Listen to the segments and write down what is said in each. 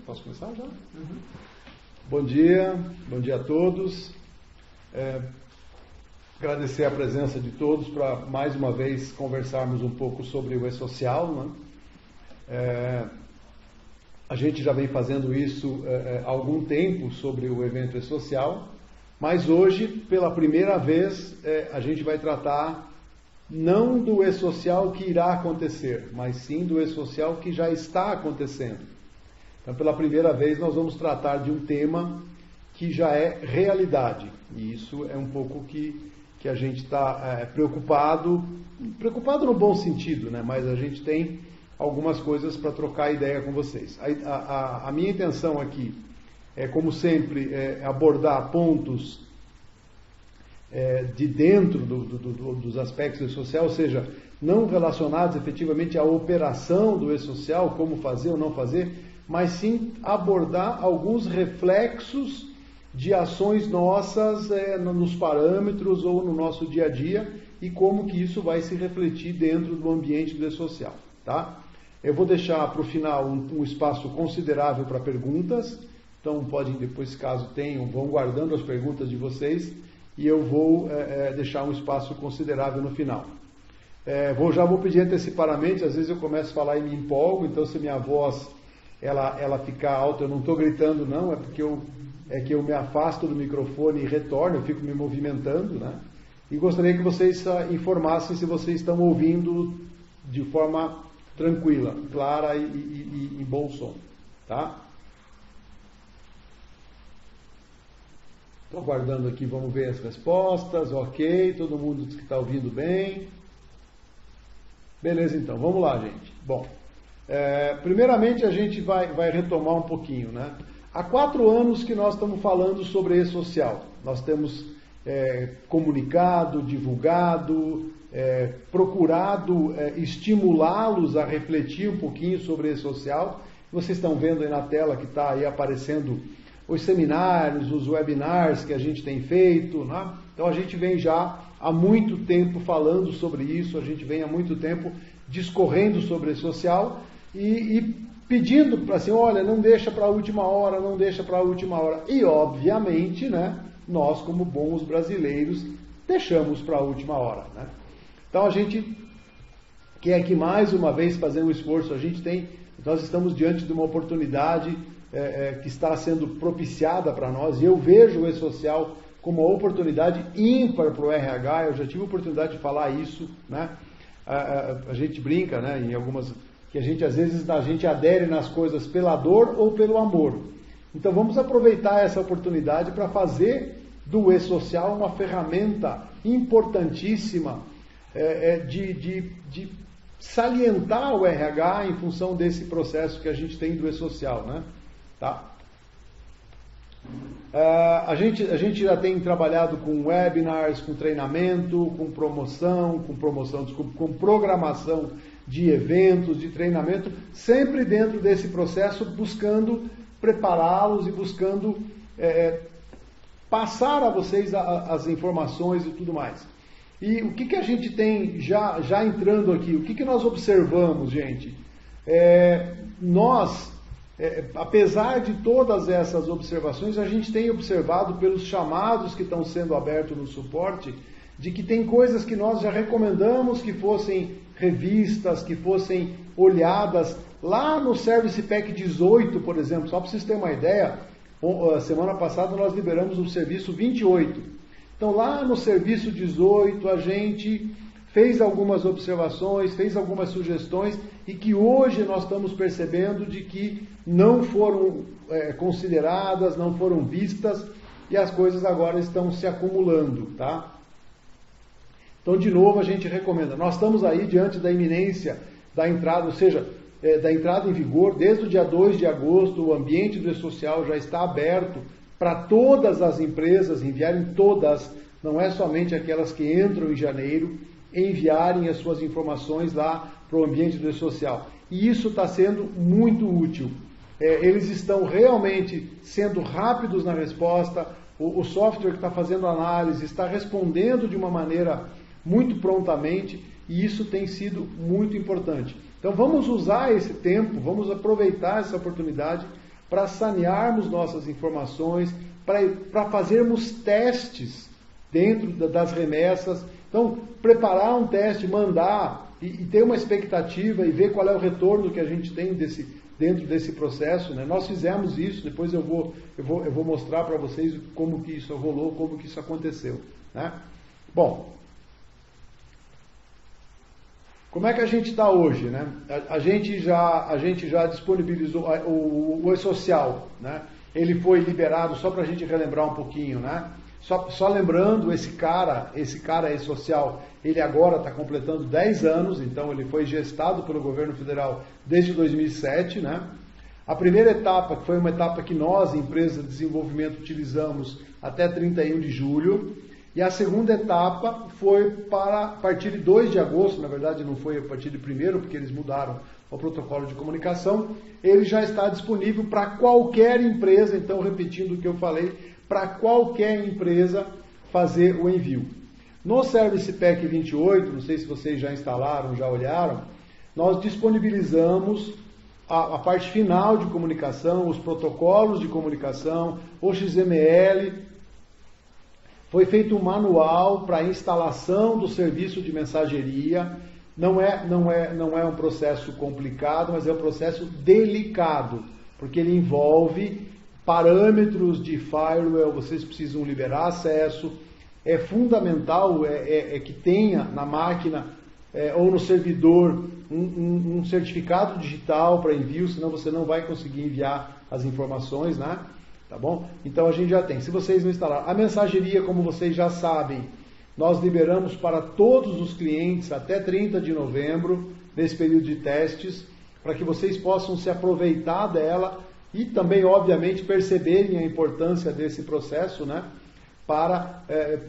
Posso começar já? Bom dia a todos. Agradecer a presença de todos para mais uma vez conversarmos um pouco sobre o E-Social, né? A gente já vem fazendo isso há algum tempo sobre o evento E-Social, mas hoje, pela primeira vez, a gente vai tratar não do E-Social que irá acontecer, mas sim do E-Social que já está acontecendo. Então, pela primeira vez, nós vamos tratar de um tema que já é realidade. E isso é um pouco que a gente está preocupado no bom sentido, né? Mas a gente tem algumas coisas para trocar ideia com vocês. A minha intenção aqui é, como sempre, abordar pontos de dentro dos aspectos do E-Social, ou seja, não relacionados efetivamente à operação do E-Social, como fazer ou não fazer, mas sim abordar alguns reflexos de ações nossas nos parâmetros ou no nosso dia a dia e como que isso vai se refletir dentro do ambiente do E-Social, tá? Eu vou deixar para o final um espaço considerável para perguntas, então podem depois, caso tenham, vão guardando as perguntas de vocês e eu vou deixar um espaço considerável no final. Já vou pedir antecipadamente, às vezes eu começo a falar e me empolgo, então se minha voz ela ficar alta, eu não estou gritando não, é porque eu me afasto do microfone e retorno, eu fico me movimentando, né? E gostaria que vocês informassem se vocês estão ouvindo de forma tranquila, clara e em bom som, tá? Estou aguardando aqui, vamos ver as respostas, ok, todo mundo diz que está ouvindo bem. Beleza então, vamos lá, gente. Bom, primeiramente a gente vai retomar um pouquinho, né? Há 4 anos que nós estamos falando sobre E-Social. Nós temos comunicado, divulgado, procurado estimulá-los a refletir um pouquinho sobre E-Social. Vocês estão vendo aí na tela que está aí aparecendo os seminários, os webinars que a gente tem feito, né? Então a gente vem já há muito tempo falando sobre isso, a gente vem há muito tempo discorrendo sobre E-Social e pedindo para assim, olha, não deixa para a última hora, não deixa para a última hora. E obviamente, né, nós como bons brasileiros deixamos para a última hora, né? Então a gente quer que mais uma vez fazer um esforço, nós estamos diante de uma oportunidade que está sendo propiciada para nós, e eu vejo o E-Social como uma oportunidade ímpar para o RH, eu já tive a oportunidade de falar isso, né? A gente brinca, né, em algumas, que às vezes a gente adere nas coisas pela dor ou pelo amor. Então vamos aproveitar essa oportunidade para fazer do E-Social uma ferramenta importantíssima de salientar o RH em função desse processo que a gente tem do E-Social, né? Tá? A gente já tem trabalhado com webinars, com treinamento, com programação de eventos, de treinamento, sempre dentro desse processo, buscando prepará-los e buscando passar a vocês as informações e tudo mais. E o que a gente tem já entrando aqui? O que nós observamos, gente? Apesar de todas essas observações, a gente tem observado pelos chamados que estão sendo abertos no suporte, de que tem coisas que nós já recomendamos que fossem revistas, que fossem olhadas. Lá no Service Pack 18, por exemplo, só para vocês terem uma ideia, semana passada nós liberamos o serviço 28. Então lá no serviço 18 a gente fez algumas observações, fez algumas sugestões e que hoje nós estamos percebendo de que não foram consideradas, não foram vistas e as coisas agora estão se acumulando, tá? Então, de novo, a gente recomenda. Nós estamos aí diante da iminência da entrada, ou seja, da entrada em vigor, desde o dia 2 de agosto, o ambiente do E-Social já está aberto para todas as empresas enviarem todas, não é somente aquelas que entram em janeiro, enviarem as suas informações lá para o ambiente do E-Social. E isso está sendo muito útil. Eles estão realmente sendo rápidos na resposta, o software que está fazendo análise está respondendo de uma maneira muito prontamente, e isso tem sido muito importante. Então vamos usar esse tempo, vamos aproveitar essa oportunidade para sanearmos nossas informações, para fazermos testes dentro das remessas. Então, preparar um teste, mandar e ter uma expectativa e ver qual é o retorno que a gente tem dentro desse processo, né? Nós fizemos isso, depois eu vou mostrar para vocês como que isso rolou, como que isso aconteceu, né? Bom, como é que a gente está hoje, né? A gente já disponibilizou o e-social, né? Ele foi liberado, só para a gente relembrar um pouquinho, né? Só lembrando, esse cara e-social, ele agora está completando 10 anos, então ele foi gestado pelo governo federal desde 2007, né? A primeira etapa, que foi uma etapa que nós, empresa de desenvolvimento, utilizamos até 31 de julho, e a segunda etapa foi para a partir de 2 de agosto, na verdade não foi a partir de 1º, porque eles mudaram o protocolo de comunicação, ele já está disponível para qualquer empresa, então repetindo o que eu falei, para qualquer empresa fazer o envio. No Service Pack 28, não sei se vocês já instalaram, já olharam, nós disponibilizamos a parte final de comunicação, os protocolos de comunicação, o XML. Foi feito um manual para a instalação do serviço de mensageria. Não é um processo complicado, mas é um processo delicado, porque ele envolve parâmetros de firewall, vocês precisam liberar acesso. É fundamental que tenha na máquina ou no servidor um certificado digital para envio, senão você não vai conseguir enviar as informações, né? Tá bom? Então a gente já tem. Se vocês não instalaram, a mensageria, como vocês já sabem, nós liberamos para todos os clientes até 30 de novembro, nesse período de testes, para que vocês possam se aproveitar dela e também, obviamente, perceberem a importância desse processo, né, para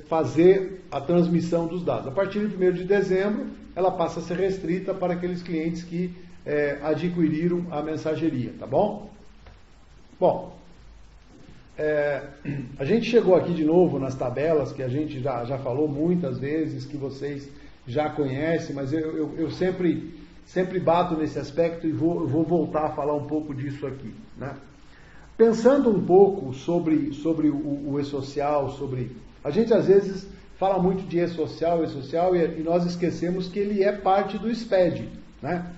fazer a transmissão dos dados. A partir de 1º de dezembro, ela passa a ser restrita para aqueles clientes que adquiriram a mensageria, tá bom? Bom, a gente chegou aqui de novo nas tabelas, que a gente já falou muitas vezes, que vocês já conhecem, mas eu sempre bato nesse aspecto e vou voltar a falar um pouco disso aqui, né? Pensando um pouco sobre o e-social, a gente às vezes fala muito de e-social e nós esquecemos que ele é parte do SPED, né?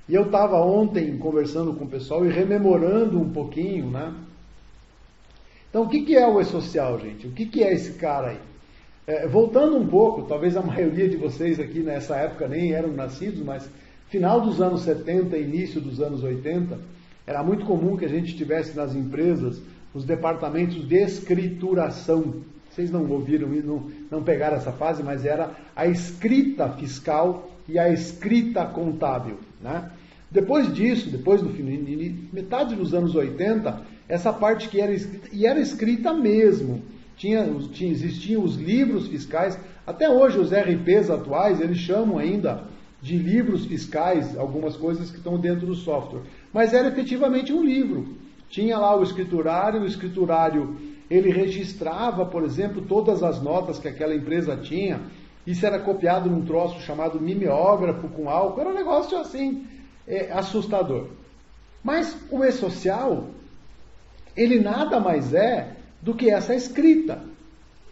E eu estava ontem conversando com o pessoal e rememorando um pouquinho, né? Então, o que é o e-social, gente? O que é esse cara aí? Voltando um pouco, talvez a maioria de vocês aqui nessa época nem eram nascidos, mas final dos anos 70, início dos anos 80, era muito comum que a gente tivesse nas empresas os departamentos de escrituração. Vocês não ouviram e não pegaram essa fase, mas era a escrita fiscal e a escrita contábil, né? Depois disso, depois do metade dos anos 80, essa parte que era escrita, e era escrita mesmo. Existiam os livros fiscais, até hoje os RPs atuais, eles chamam ainda de livros fiscais, algumas coisas que estão dentro do software. Mas era efetivamente um livro. Tinha lá o escriturário ele registrava, por exemplo, todas as notas que aquela empresa tinha. Isso era copiado num troço chamado mimeógrafo com álcool, era um negócio assim, assustador. Mas o e-social, ele nada mais é do que essa escrita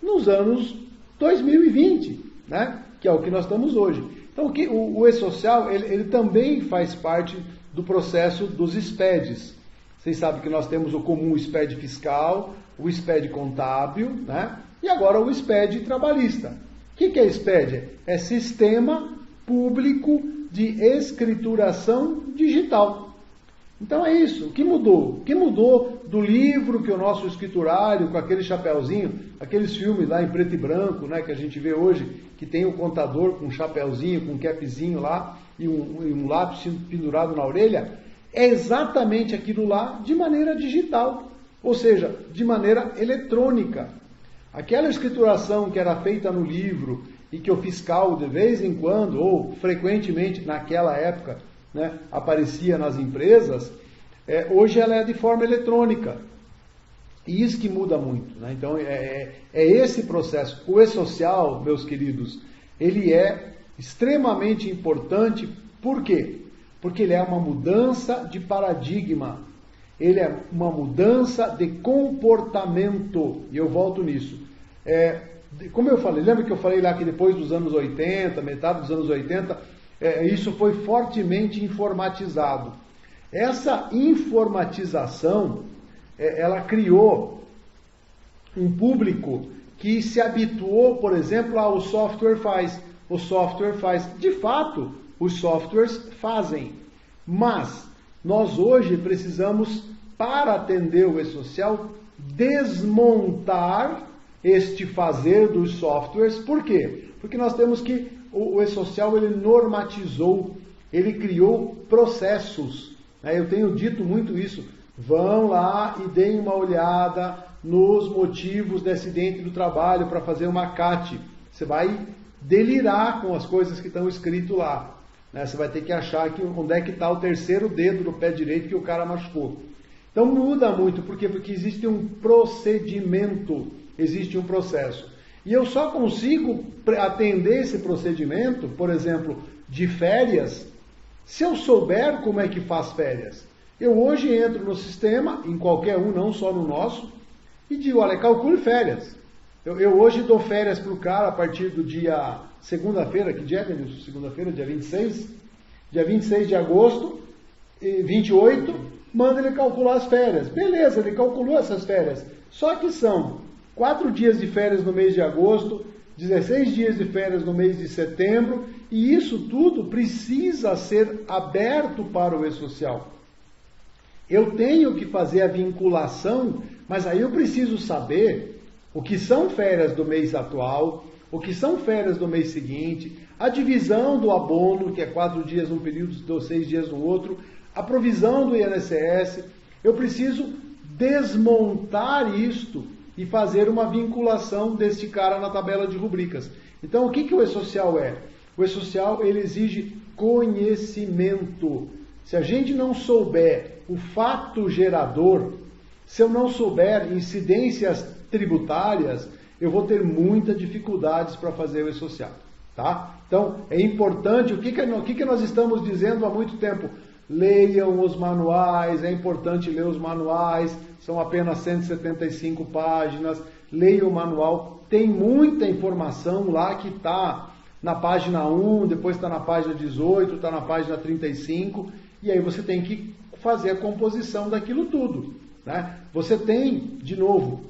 nos anos 2020, né? Que é o que nós estamos hoje. Então o e-social, ele também faz parte do processo dos SPEDs. Vocês sabem que nós temos o comum SPED fiscal, o SPED contábil, né? E agora o SPED trabalhista. O que é SPED? É Sistema Público de Escrituração Digital. Então é isso. O que mudou? O que mudou do livro que o nosso escriturário, com aquele chapéuzinho, aqueles filmes lá em preto e branco, né, que a gente vê hoje, que tem o contador com um chapéuzinho, com um capzinho lá e um lápis pendurado na orelha, é exatamente aquilo lá de maneira digital, ou seja, de maneira eletrônica. Aquela escrituração que era feita no livro e que o fiscal de vez em quando, ou frequentemente naquela época, né, aparecia nas empresas, hoje ela é de forma eletrônica. E isso que muda muito, né? Então é esse processo. O e-social, meus queridos, ele é extremamente importante. Por quê? Porque ele é uma mudança de paradigma. Ele é uma mudança de comportamento. E eu volto nisso. Como eu falei, lembra que eu falei lá que depois dos anos 80, metade dos anos 80, isso foi fortemente informatizado. Essa informatização, ela criou um público que se habituou, por exemplo, ao software faz. O software faz. De fato, os softwares fazem. Mas nós hoje precisamos, para atender o e-social, desmontar este fazer dos softwares. Por quê? Porque nós temos que, o e-social ele normatizou, ele criou processos. Eu tenho dito muito isso. Vão lá e deem uma olhada nos motivos de acidente do trabalho para fazer uma CAT. Você vai delirar com as coisas que estão escritas lá. Você vai ter que achar onde é que está o terceiro dedo do pé direito que o cara machucou. Então muda muito. Por quê? Porque existe um procedimento, existe um processo. E eu só consigo atender esse procedimento, por exemplo, de férias, se eu souber como é que faz férias. Eu hoje entro no sistema, em qualquer um, não só no nosso, e digo, olha, calcule férias. Eu hoje dou férias para o cara a partir do dia, segunda-feira, que dia é, Denilson? Segunda-feira, dia 26? Dia 26 de agosto, 28, manda ele calcular as férias. Beleza, ele calculou essas férias. Só que são 4 dias de férias no mês de agosto, 16 dias de férias no mês de setembro, e isso tudo precisa ser aberto para o e-social. Eu tenho que fazer a vinculação, mas aí eu preciso saber o que são férias do mês atual, o que são férias do mês seguinte, a divisão do abono, que é 4 dias num período, 6 dias no outro, a provisão do INSS. Eu preciso desmontar isto e fazer uma vinculação deste cara na tabela de rubricas. Então, o que o e-social é? O e-social, ele exige conhecimento. Se a gente não souber o fato gerador, se eu não souber incidências tributárias, eu vou ter muitas dificuldades para fazer o e-social. Tá? Então, é importante, o que nós estamos dizendo há muito tempo? Leiam os manuais, é importante ler os manuais, são apenas 175 páginas, leiam o manual, tem muita informação lá que está na página 1, depois está na página 18, está na página 35, e aí você tem que fazer a composição daquilo tudo. Né? Você tem, de novo,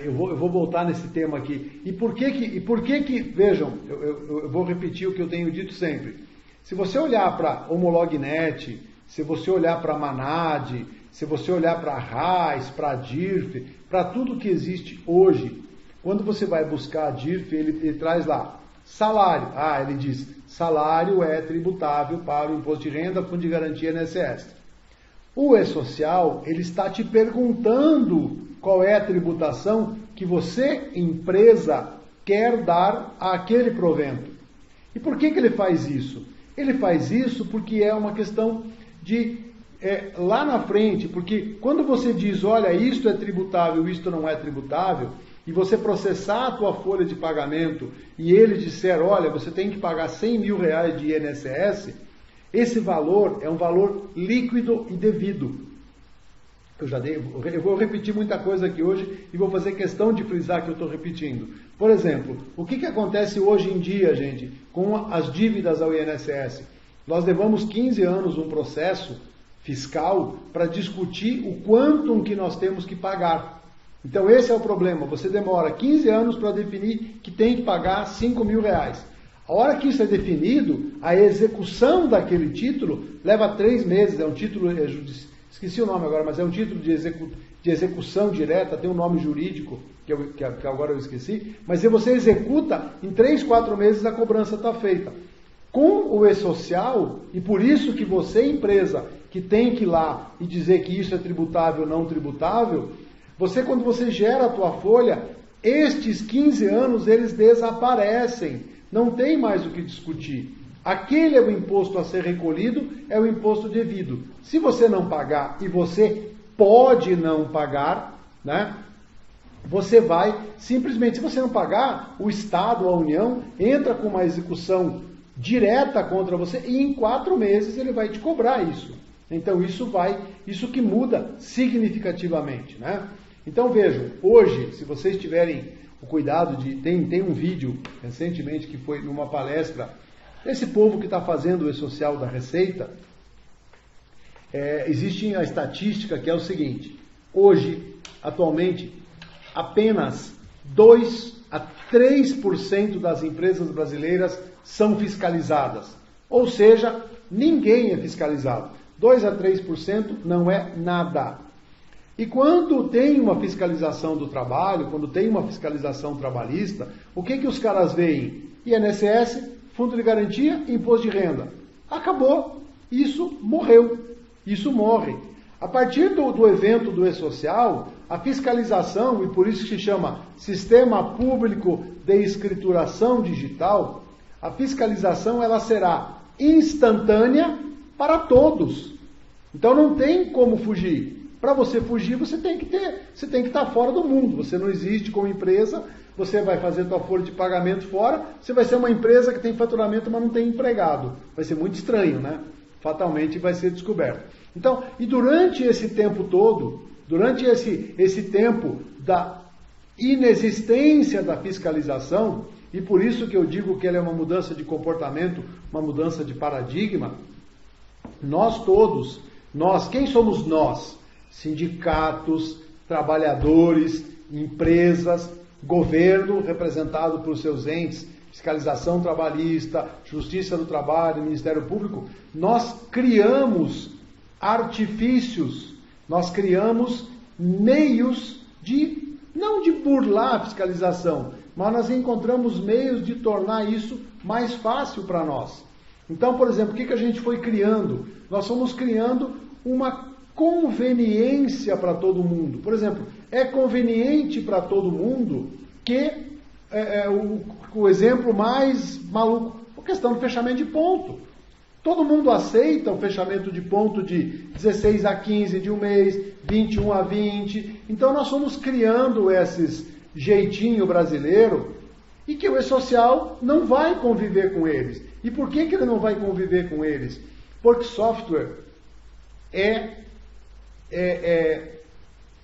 eu vou voltar nesse tema aqui, e por que vejam, eu vou repetir o que eu tenho dito sempre. Se você olhar para Homolognet, se você olhar para Manad, se você olhar para RAIS, para DIRF, para tudo que existe hoje, quando você vai buscar a DIRF, ele traz lá salário. Ele diz, salário é tributável para o imposto de renda, fundo de garantia INSS. O e-social, ele está te perguntando qual é a tributação que você, empresa, quer dar àquele provento. E por que ele faz isso? Ele faz isso porque é uma questão de lá na frente, porque quando você diz, olha, isto é tributável, isto não é tributável, e você processar a tua folha de pagamento e ele disser, olha, você tem que pagar 100 mil reais de INSS, esse valor é um valor líquido e devido. Eu vou repetir muita coisa aqui hoje e vou fazer questão de frisar que eu estou repetindo. Por exemplo, o que acontece hoje em dia, gente, com as dívidas ao INSS? Nós levamos 15 anos um processo fiscal para discutir o quantum que nós temos que pagar. Então esse é o problema, você demora 15 anos para definir que tem que pagar 5 mil reais. A hora que isso é definido, a execução daquele título leva 3 meses, é um título, esqueci o nome agora, mas é um título de execução direta, tem um nome jurídico, que agora eu esqueci, mas se você executa, em 3, 4 meses a cobrança está feita. Com o e-social, e por isso que você, empresa, que tem que ir lá e dizer que isso é tributável ou não tributável, quando você gera a tua folha, estes 15 anos eles desaparecem, não tem mais o que discutir. Aquele é o imposto a ser recolhido, é o imposto devido. Se você não pagar, e você pode não pagar, né? Você vai, simplesmente, se você não pagar, o Estado, a União, entra com uma execução direta contra você e em 4 meses ele vai te cobrar isso. Então isso que muda significativamente, né? Então vejam, hoje, se vocês tiverem o cuidado de... Tem um vídeo recentemente que foi numa palestra, esse povo que está fazendo o E-Social da Receita, existe a estatística que é o seguinte: hoje, atualmente, apenas 2 a 3% das empresas brasileiras são fiscalizadas. Ou seja, ninguém é fiscalizado. 2 a 3% não é nada. E quando tem uma fiscalização do trabalho, quando tem uma fiscalização trabalhista, o que os caras veem? INSS, Fundo de Garantia, Imposto de Renda. Acabou. Isso morreu. Isso morre. A partir do evento do E-Social, a fiscalização, e por isso que se chama Sistema Público de Escrituração Digital, a fiscalização ela será instantânea para todos. Então não tem como fugir. Para você fugir, você tem que estar fora do mundo. Você não existe como empresa, você vai fazer sua folha de pagamento fora, você vai ser uma empresa que tem faturamento, mas não tem empregado. Vai ser muito estranho, né? Fatalmente vai ser descoberto. Então, e durante esse tempo todo, durante esse tempo da inexistência da fiscalização, e por isso que eu digo que ela é uma mudança de comportamento, uma mudança de paradigma, nós todos, quem somos nós? Sindicatos, trabalhadores, empresas, governo representado por seus entes, fiscalização trabalhista, justiça do trabalho, Ministério Público, nós criamos artifícios, nós criamos meios não de burlar a fiscalização, mas nós encontramos meios de tornar isso mais fácil para nós. Então, por exemplo, o que a gente foi criando? Nós fomos criando uma conveniência para todo mundo. Por exemplo, é conveniente para todo mundo que o exemplo mais maluco, a questão do fechamento de ponto. Todo mundo aceita o fechamento de ponto de 16 a 15 de um mês, 21 a 20. Então nós fomos criando esses jeitinho brasileiro e que o E-Social não vai conviver com eles. E por que ele não vai conviver com eles? Porque software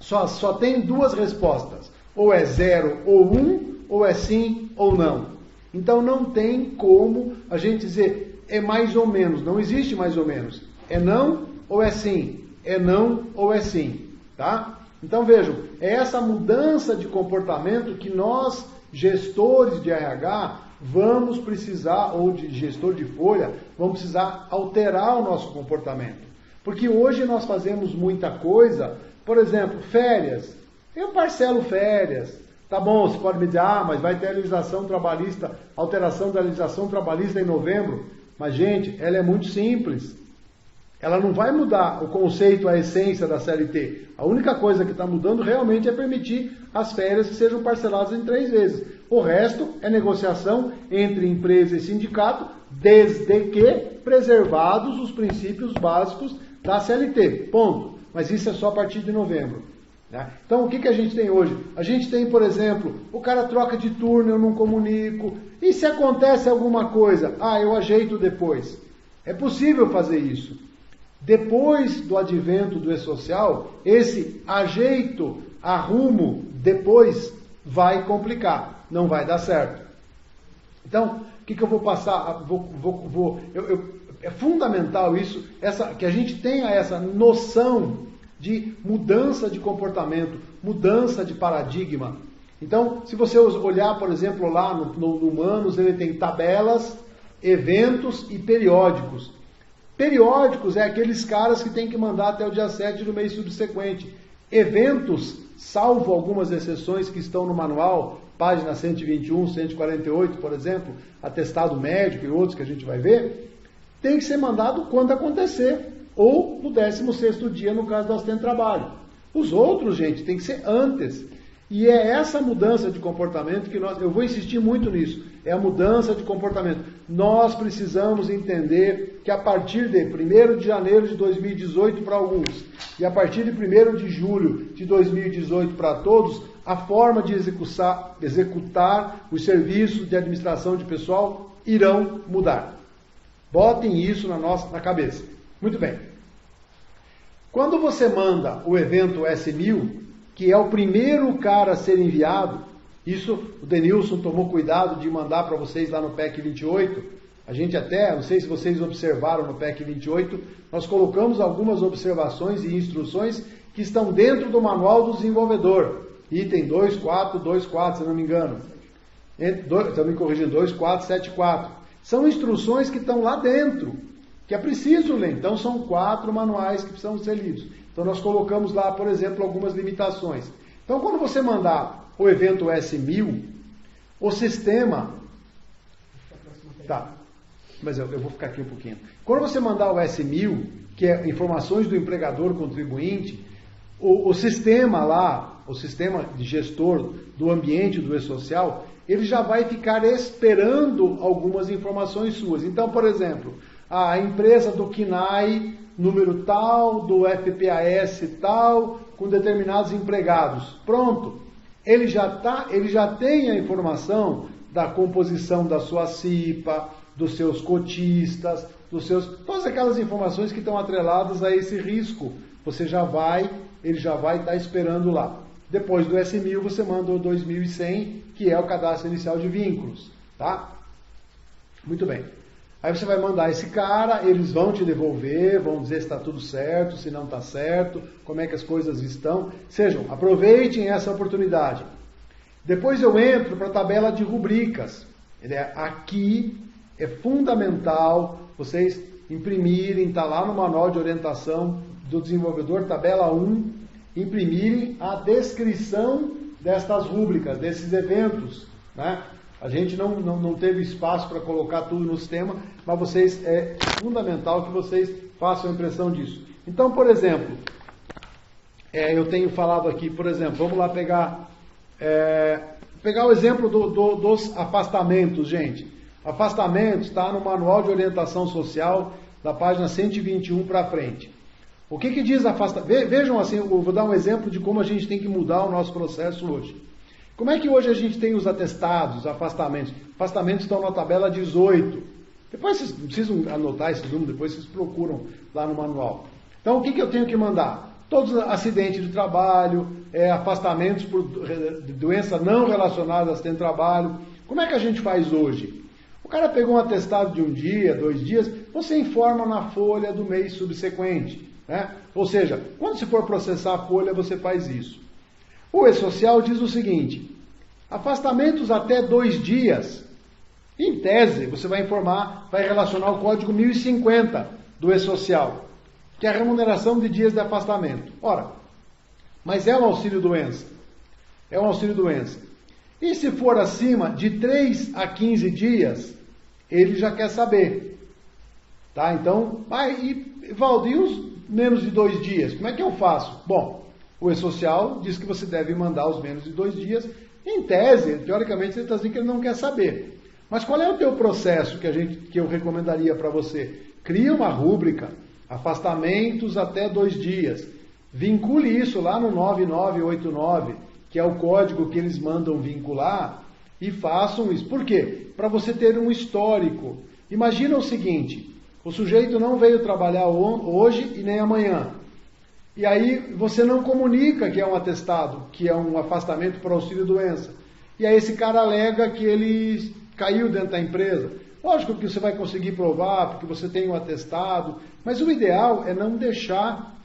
só tem duas respostas. Ou é 0 ou 1, ou é sim ou não. Então não tem como a gente dizer é mais ou menos. Não existe mais ou menos. É não ou é sim. É não ou é sim. Tá? Então vejam, é essa mudança de comportamento que nós, gestores de RH, vamos precisar, ou de gestor de folha, vamos precisar alterar o nosso comportamento. Porque hoje nós fazemos muita coisa, por exemplo, férias. Eu parcelo férias. Tá bom, você pode me dizer, mas vai ter a legislação trabalhista, alteração da legislação trabalhista em novembro. Mas, gente, ela é muito simples. Ela não vai mudar o conceito, a essência da CLT. A única coisa que está mudando realmente é permitir as férias que sejam parceladas em 3 vezes. O resto é negociação entre empresa e sindicato, desde que preservados os princípios básicos da CLT. Ponto. Mas isso é só a partir de novembro. Né? Então, o que a gente tem hoje? A gente tem, por exemplo, o cara troca de turno, eu não comunico. E se acontece alguma coisa? Eu ajeito depois. É possível fazer isso. Depois do advento do E-Social, esse ajeito, arrumo, depois vai complicar. Não vai dar certo. Então, o que eu vou passar? É fundamental isso, que a gente tenha essa noção de mudança de comportamento, mudança de paradigma. Então, se você olhar, por exemplo, lá no Humanos, ele tem tabelas, eventos e periódicos. Periódicos é aqueles caras que tem que mandar até o dia 7 do mês subsequente. Eventos, salvo algumas exceções que estão no manual, página 121, 148, por exemplo, atestado médico e outros que a gente vai ver, tem que ser mandado quando acontecer, ou no 16º dia, no caso do acidente de trabalho. Os outros, gente, tem que ser antes. E é essa mudança de comportamento que eu vou insistir muito nisso, é a mudança de comportamento. Nós precisamos entender que a partir de 1º de janeiro de 2018 para alguns, e a partir de 1º de julho de 2018 para todos, a forma de executar os serviços de administração de pessoal irão mudar. Botem isso na cabeça. Muito bem. Quando você manda o evento S1000, que é o primeiro cara a ser enviado, isso o Denilson tomou cuidado de mandar para vocês lá no PEC 28, a gente até, não sei se vocês observaram no PEC 28, nós colocamos algumas observações e instruções que estão dentro do manual do desenvolvedor, item 2424, se não me engano, estão me corrigindo, 2474, são instruções que estão lá dentro, que é preciso ler, então são 4 manuais que precisam ser lidos. Então nós colocamos lá, por exemplo, algumas limitações. Então quando você mandar o evento S1000, o sistema... Tá, mas eu vou ficar aqui um pouquinho. Quando você mandar o S1000, que é informações do empregador contribuinte, o sistema lá, o sistema de gestor do ambiente do e-social, ele já vai ficar esperando algumas informações suas. Então, por exemplo, a empresa do KNAI, número tal, do FPAS tal, com determinados empregados. Pronto. Ele já tem a informação da composição da sua CIPA, dos seus cotistas, todas aquelas informações que estão atreladas a esse risco. Ele já vai estar esperando lá. Depois do S1000 você manda o 2100, que é o cadastro inicial de vínculos, tá? Muito bem. Aí você vai mandar esse cara, eles vão te devolver, vão dizer se está tudo certo, se não está certo, como é que as coisas estão. Aproveitem essa oportunidade. Depois eu entro para a tabela de rubricas. Aqui é fundamental vocês imprimirem, está lá no manual de orientação do desenvolvedor, tabela 1, imprimirem a descrição destas rúbricas, desses eventos, né? A gente não teve espaço para colocar tudo no sistema, mas é fundamental que vocês façam a impressão disso. Então, por exemplo, eu tenho falado aqui, por exemplo, vamos lá pegar o exemplo dos afastamentos, gente. Afastamentos está no Manual de Orientação Social, da página 121 para frente. O que diz afastamento? Vejam assim, eu vou dar um exemplo de como a gente tem que mudar o nosso processo hoje. Como é que hoje a gente tem os atestados, os afastamentos? Afastamentos estão na tabela 18. Depois vocês não precisam anotar esses números, depois vocês procuram lá no manual. Então o que eu tenho que mandar? Todos os acidentes de trabalho, afastamentos por doença não relacionada a acidente de trabalho. Como é que a gente faz hoje? O cara pegou um atestado de 1 dia, 2 dias, você informa na folha do mês subsequente, né? Ou seja, quando se for processar a folha, você faz isso. O E-Social diz o seguinte: afastamentos até 2 dias, em tese, você vai informar, vai relacionar o código 1050 do E-Social, que é a remuneração de dias de afastamento. Ora, mas é um auxílio-doença. É um auxílio-doença. E se for acima de 3 a 15 dias, ele já quer saber. Tá? Então, Valdir, os menos de 2 dias, como é que eu faço? Bom, o E-Social diz que você deve mandar os menos de 2 dias. Em tese, teoricamente, ele está dizendo que ele não quer saber. Mas qual é o teu processo que eu recomendaria para você? Cria uma rúbrica, afastamentos até 2 dias. Vincule isso lá no 9989, que é o código que eles mandam vincular, e façam isso. Por quê? Para você ter um histórico. Imagina o seguinte: o sujeito não veio trabalhar hoje e nem amanhã. E aí você não comunica que é um atestado, que é um afastamento por auxílio-doença. E aí esse cara alega que ele caiu dentro da empresa. Lógico que você vai conseguir provar, porque você tem um atestado, mas o ideal é não deixar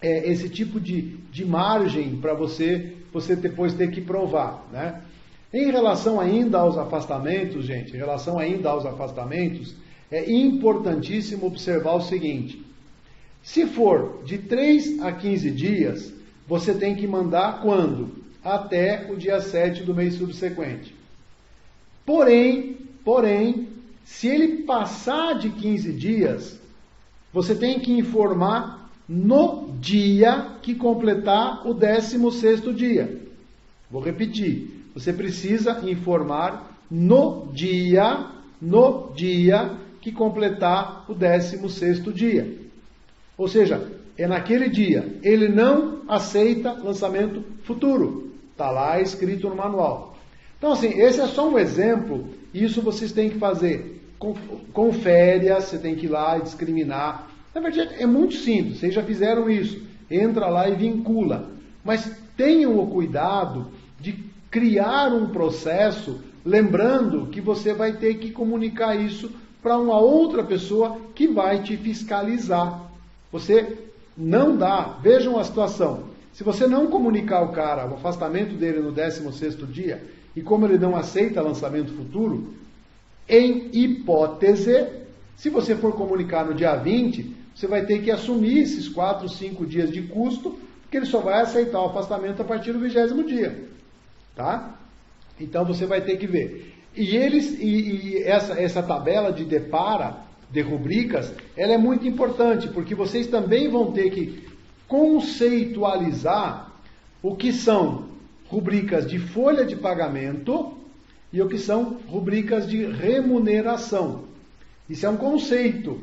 esse tipo de margem para você depois ter que provar, né? Em relação ainda aos afastamentos, gente, é importantíssimo observar o seguinte: se for de 3 a 15 dias, você tem que mandar quando? Até o dia 7 do mês subsequente. Porém, se ele passar de 15 dias, você tem que informar no dia que completar o 16º dia. Vou repetir. Você precisa informar no dia que completar o 16º dia. Ou seja, é naquele dia. Ele não aceita lançamento futuro. Está lá escrito no manual. Então, assim, esse é só um exemplo. Isso vocês têm que fazer com férias. Você tem que ir lá e discriminar Na verdade, é muito simples, vocês já fizeram isso. Entra lá e vincula. Mas tenham o cuidado de criar um processo, lembrando que você vai ter que comunicar isso para uma outra pessoa que vai te fiscalizar. Você não dá, vejam a situação, se você não comunicar o cara, o afastamento dele no 16º dia, e como ele não aceita lançamento futuro, em hipótese, se você for comunicar no dia 20, você vai ter que assumir esses 4, 5 dias de custo, porque ele só vai aceitar o afastamento a partir do 20º dia. Tá? Então você vai ter que ver. E essa tabela de depara, de rubricas, ela é muito importante, porque vocês também vão ter que conceitualizar o que são rubricas de folha de pagamento e o que são rubricas de remuneração. Isso é um conceito.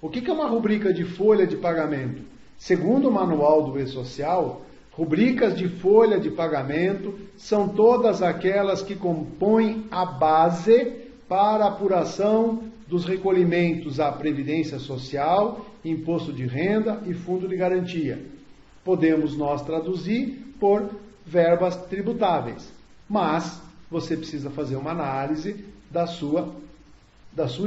O que é uma rubrica de folha de pagamento? Segundo o manual do E-Social, rubricas de folha de pagamento são todas aquelas que compõem a base para a apuração dos recolhimentos à Previdência Social, Imposto de Renda e Fundo de Garantia. Podemos nós traduzir por verbas tributáveis, mas você precisa fazer uma análise da sua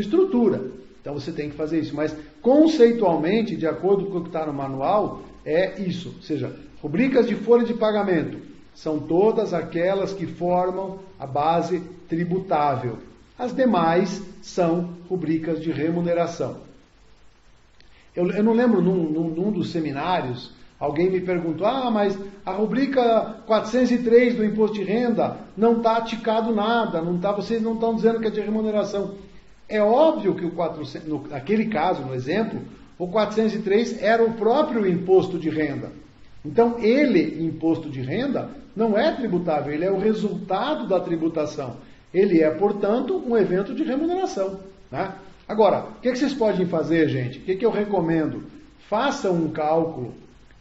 estrutura. Então você tem que fazer isso, mas conceitualmente, de acordo com o que está no manual, é isso, ou seja, rubricas de folha de pagamento são todas aquelas que formam a base tributável. As demais são rubricas de remuneração. Eu não lembro, num dos seminários, alguém me perguntou, mas a rubrica 403 do Imposto de Renda não está ticado nada, vocês não estão dizendo que é de remuneração. É óbvio que naquele caso, no exemplo, o 403 era o próprio imposto de renda. Então, imposto de renda, não é tributável, ele é o resultado da tributação. Ele é, portanto, um evento de remuneração. Né? Agora, o que vocês podem fazer, gente? O que eu recomendo? Façam um cálculo,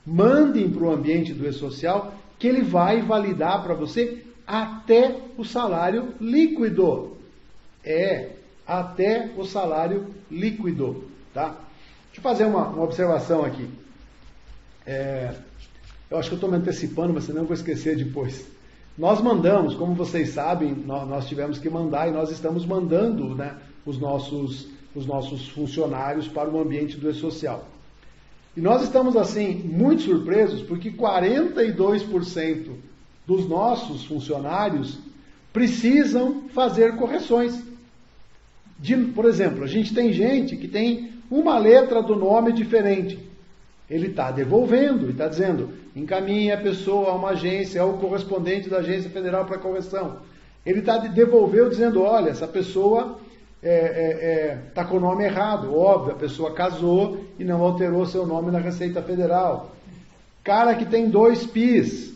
mandem para o ambiente do E-Social, que ele vai validar para você até o salário líquido. Até o salário líquido. Tá? Deixa eu fazer uma observação aqui. Eu acho que eu estou me antecipando, mas senão eu vou esquecer depois. Nós mandamos, como vocês sabem, nós tivemos que mandar e nós estamos mandando, né, os nossos funcionários para o ambiente do E-Social. E nós estamos, assim, muito surpresos porque 42% dos nossos funcionários precisam fazer correções. Por exemplo, a gente tem gente que tem uma letra do nome diferente. Ele está devolvendo e está dizendo, encaminhe a pessoa a uma agência, ao correspondente da Agência Federal para Correção. Ele devolveu dizendo, olha, essa pessoa está com o nome errado. Óbvio, a pessoa casou e não alterou seu nome na Receita Federal. Cara que tem 2 PIS.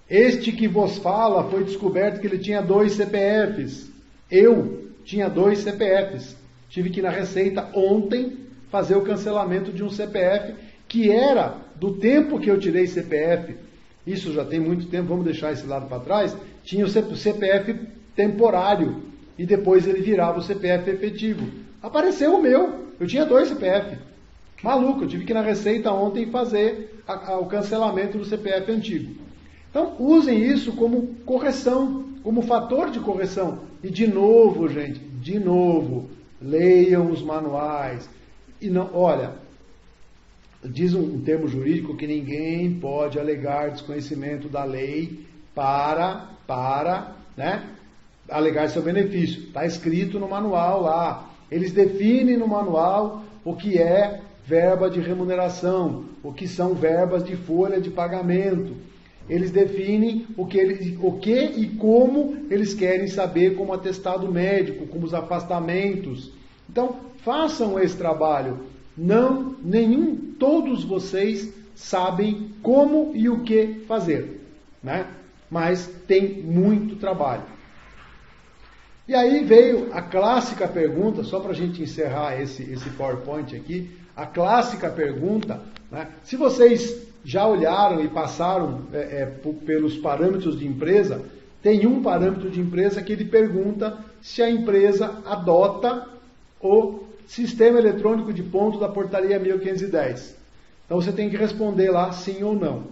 Este que vos fala foi descoberto que ele tinha 2 CPFs. Eu tinha 2 CPFs. Tive que ir na Receita ontem fazer o cancelamento de um CPF que era do tempo que eu tirei CPF. Isso já tem muito tempo, vamos deixar esse lado para trás. Tinha o CPF temporário e depois ele virava o CPF efetivo. Apareceu o meu, eu tinha 2 CPF. Maluco, eu tive que ir na Receita ontem fazer o cancelamento do CPF antigo. Então, usem isso como correção, como fator de correção. E de novo, gente, leiam os manuais. E não, olha, diz um termo jurídico que ninguém pode alegar desconhecimento da lei para alegar seu benefício. Está escrito no manual lá. Eles definem no manual o que é verba de remuneração, o que são verbas de folha de pagamento. Eles definem o que e como eles querem saber, como atestado médico, como os afastamentos. Então, façam esse trabalho. Todos vocês sabem como e o que fazer, né? Mas tem muito trabalho. E aí veio a clássica pergunta, só para a gente encerrar esse PowerPoint aqui, a clássica pergunta, né? Se vocês já olharam e passaram pelos parâmetros de empresa, tem um parâmetro de empresa que ele pergunta se a empresa adota o sistema eletrônico de ponto da portaria 1510. Então você tem que responder lá sim ou não.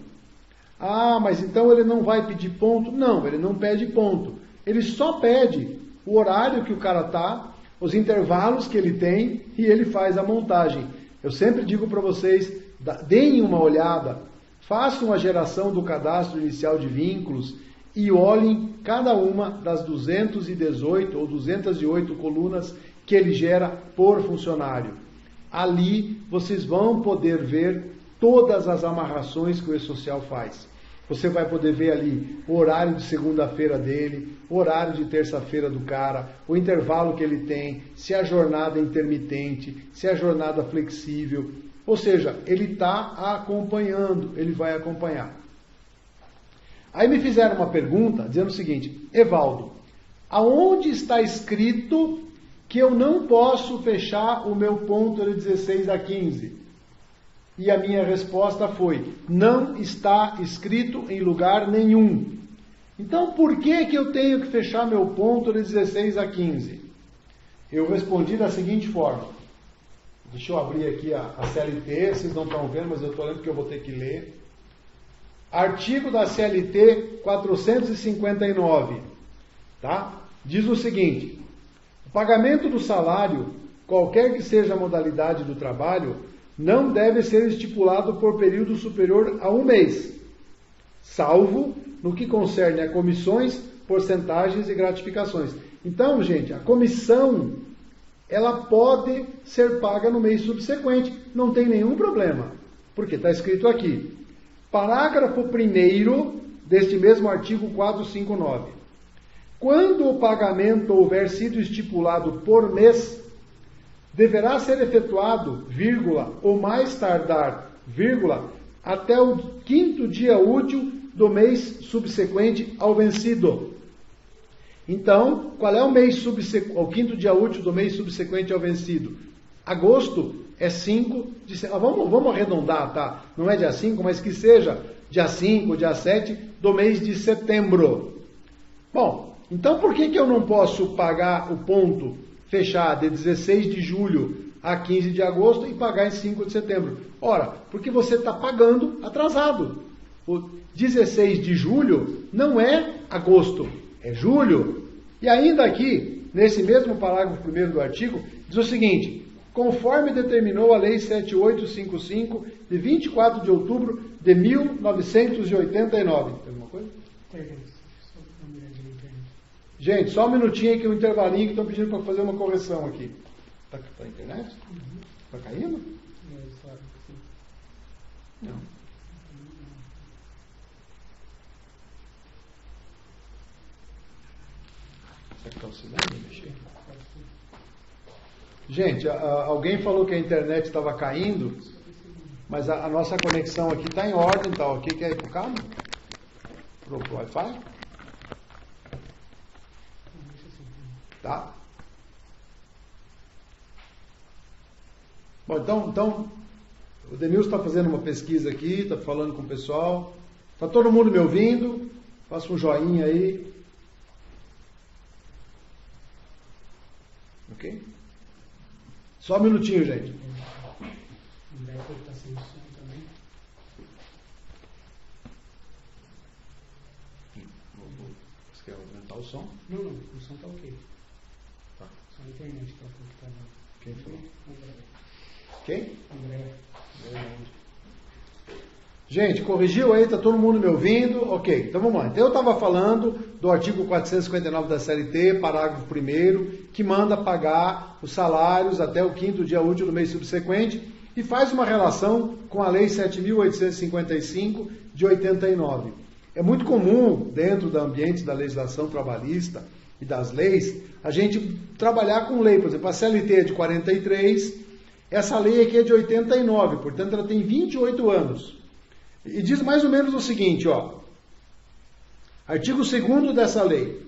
Ah, mas então ele não vai pedir ponto? Não, ele não pede ponto. Ele só pede o horário que o cara está, os intervalos que ele tem e ele faz a montagem. Eu sempre digo para vocês, deem uma olhada, façam a geração do cadastro inicial de vínculos e olhem cada uma das 218 ou 208 colunas que ele gera por funcionário. Ali vocês vão poder ver todas as amarrações que o E-Social faz. Você vai poder ver ali o horário de segunda-feira dele, o horário de terça-feira do cara, o intervalo que ele tem, se a jornada é intermitente, se a jornada flexível. Ou seja, ele está acompanhando, ele vai acompanhar. Aí me fizeram uma pergunta dizendo o seguinte: Evaldo, aonde está escrito que eu não posso fechar o meu ponto de 16 a 15? E a minha resposta foi: não está escrito em lugar nenhum. Então por que eu tenho que fechar meu ponto de 16 a 15? Eu respondi da seguinte forma. Deixa eu abrir aqui a CLT, vocês não estão vendo, mas eu estou lendo que eu vou ter que ler. Artigo da CLT 459, tá? Diz o seguinte: o pagamento do salário, qualquer que seja a modalidade do trabalho, não deve ser estipulado por período superior a 1 mês, salvo no que concerne a comissões, porcentagens e gratificações. Então, gente, a comissão, ela pode ser paga no mês subsequente, não tem nenhum problema, porque está escrito aqui, parágrafo 1º deste mesmo artigo 459. Quando o pagamento houver sido estipulado por mês, deverá ser efetuado, vírgula, ou mais tardar, vírgula, até o 5º dia útil do mês subsequente ao vencido. Então, qual é o mês o 5º dia útil do mês subsequente ao vencido? Agosto é 5 de setembro. Vamos arredondar, tá? Não é dia 5, mas que seja dia 5, dia 7 do mês de setembro. Bom, então por que eu não posso pagar o ponto fechar de 16 de julho a 15 de agosto e pagar em 5 de setembro? Ora, porque você está pagando atrasado. O 16 de julho não é agosto, é julho. E ainda aqui, nesse mesmo parágrafo 1º do artigo, diz o seguinte: conforme determinou a Lei 7855, de 24 de outubro de 1989. Tem alguma coisa? Gente, só um minutinho aí que o intervalinho que estão pedindo para fazer uma correção aqui. Está na internet? Está caindo? Não. Será que está oscilando? Mexer? Gente, alguém falou que a internet estava caindo, mas a nossa conexão aqui está em ordem, tá ok? Quer ir para o cabo? Para o Wi-Fi? Tá? Bom, então o Denilson está fazendo uma pesquisa aqui, está falando com o pessoal. Está todo mundo me ouvindo? Faça um joinha aí. Ok? Só um minutinho, gente. Você quer aumentar o som? Não, o som está ok. Tá. Só a internet que está mal. Quem falou? Quem? André. Gente, corrigiu aí? Está todo mundo me ouvindo? Ok, então vamos lá. Então eu estava falando do artigo 459 da CLT, parágrafo 1º, que manda pagar os salários até o 5º dia útil do mês subsequente e faz uma relação com a Lei 7.855 de 89. É muito comum, dentro do ambiente da legislação trabalhista e das leis, a gente trabalhar com lei. Por exemplo, a CLT é de 43, essa lei aqui é de 89, portanto ela tem 28 anos. E diz mais ou menos o seguinte, ó. Artigo 2º dessa lei.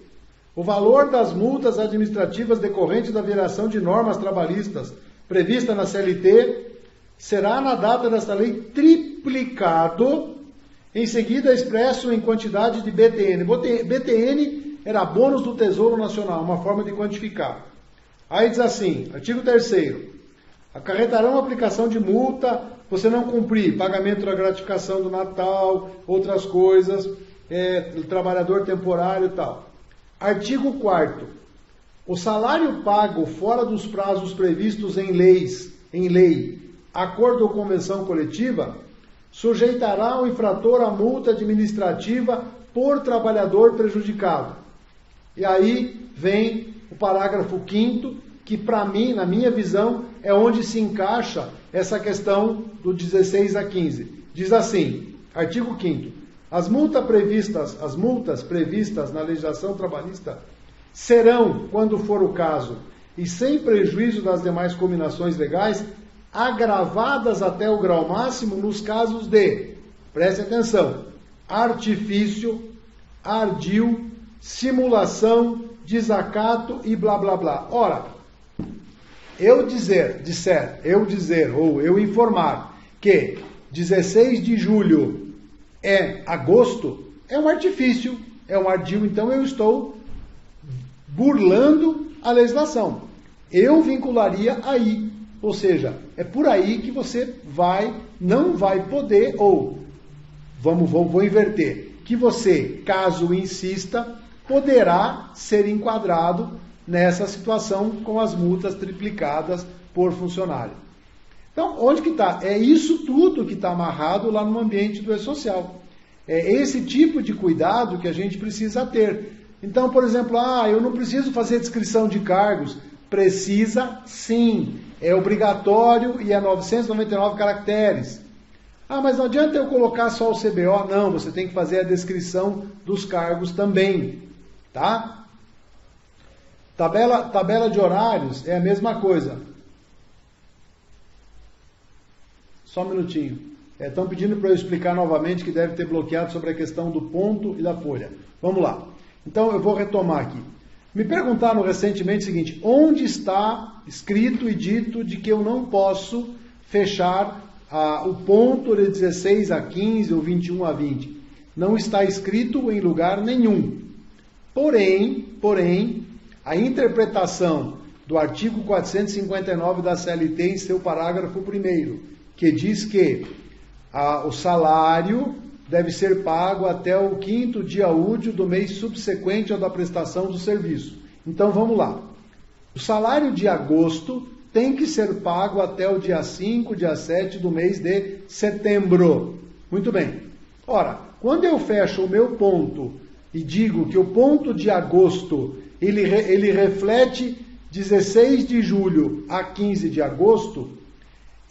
O valor das multas administrativas decorrentes da violação de normas trabalhistas prevista na CLT será, na data desta lei, triplicado, em seguida expresso em quantidade de BTN. BTN era bônus do Tesouro Nacional, uma forma de quantificar. Aí diz assim, artigo 3º. Acarretarão a aplicação de multa, você não cumprir, pagamento da gratificação do Natal, outras coisas, trabalhador temporário e tal. Artigo 4º. O salário pago fora dos prazos previstos em lei, acordo ou convenção coletiva, sujeitará o infrator à multa administrativa por trabalhador prejudicado. E aí vem o parágrafo 5º, que para mim, na minha visão, é onde se encaixa essa questão do 16 a 15. Diz assim, artigo 5º, as multas previstas na legislação trabalhista serão, quando for o caso, e sem prejuízo das demais combinações legais, agravadas até o grau máximo nos casos de, preste atenção, artifício, ardil, simulação, desacato e blá blá blá. Ora, eu informar que 16 de julho é agosto, é um artifício, é um ardil, então eu estou burlando a legislação. Eu vincularia aí, ou seja, é por aí que você não vai poder, ou vou inverter, que você, caso insista, poderá ser enquadrado nessa situação com as multas triplicadas por funcionário. Então, onde que está? É isso tudo que está amarrado lá no ambiente do E-Social. É esse tipo de cuidado que a gente precisa ter. Então, por exemplo, eu não preciso fazer descrição de cargos. Precisa sim. É obrigatório e é 999 caracteres. Mas não adianta eu colocar só o CBO. Não, você tem que fazer a descrição dos cargos também. Tá? Tabela de horários é a mesma coisa. Só um minutinho. Estão pedindo para eu explicar novamente que deve ter bloqueado sobre a questão do ponto e da folha. Vamos lá. Então eu vou retomar aqui. Me perguntaram recentemente o seguinte: onde está escrito e dito de que eu não posso fechar o ponto de 16 a 15 ou 21 a 20? Não está escrito em lugar nenhum. Porém, a interpretação do artigo 459 da CLT em seu parágrafo 1º, que diz que o salário deve ser pago até o 5º dia útil do mês subsequente ao da prestação do serviço. Então vamos lá. O salário de agosto tem que ser pago até o dia 5, dia 7 do mês de setembro. Muito bem. Ora, quando eu fecho o meu ponto e digo que o ponto de agosto ele reflete 16 de julho a 15 de agosto,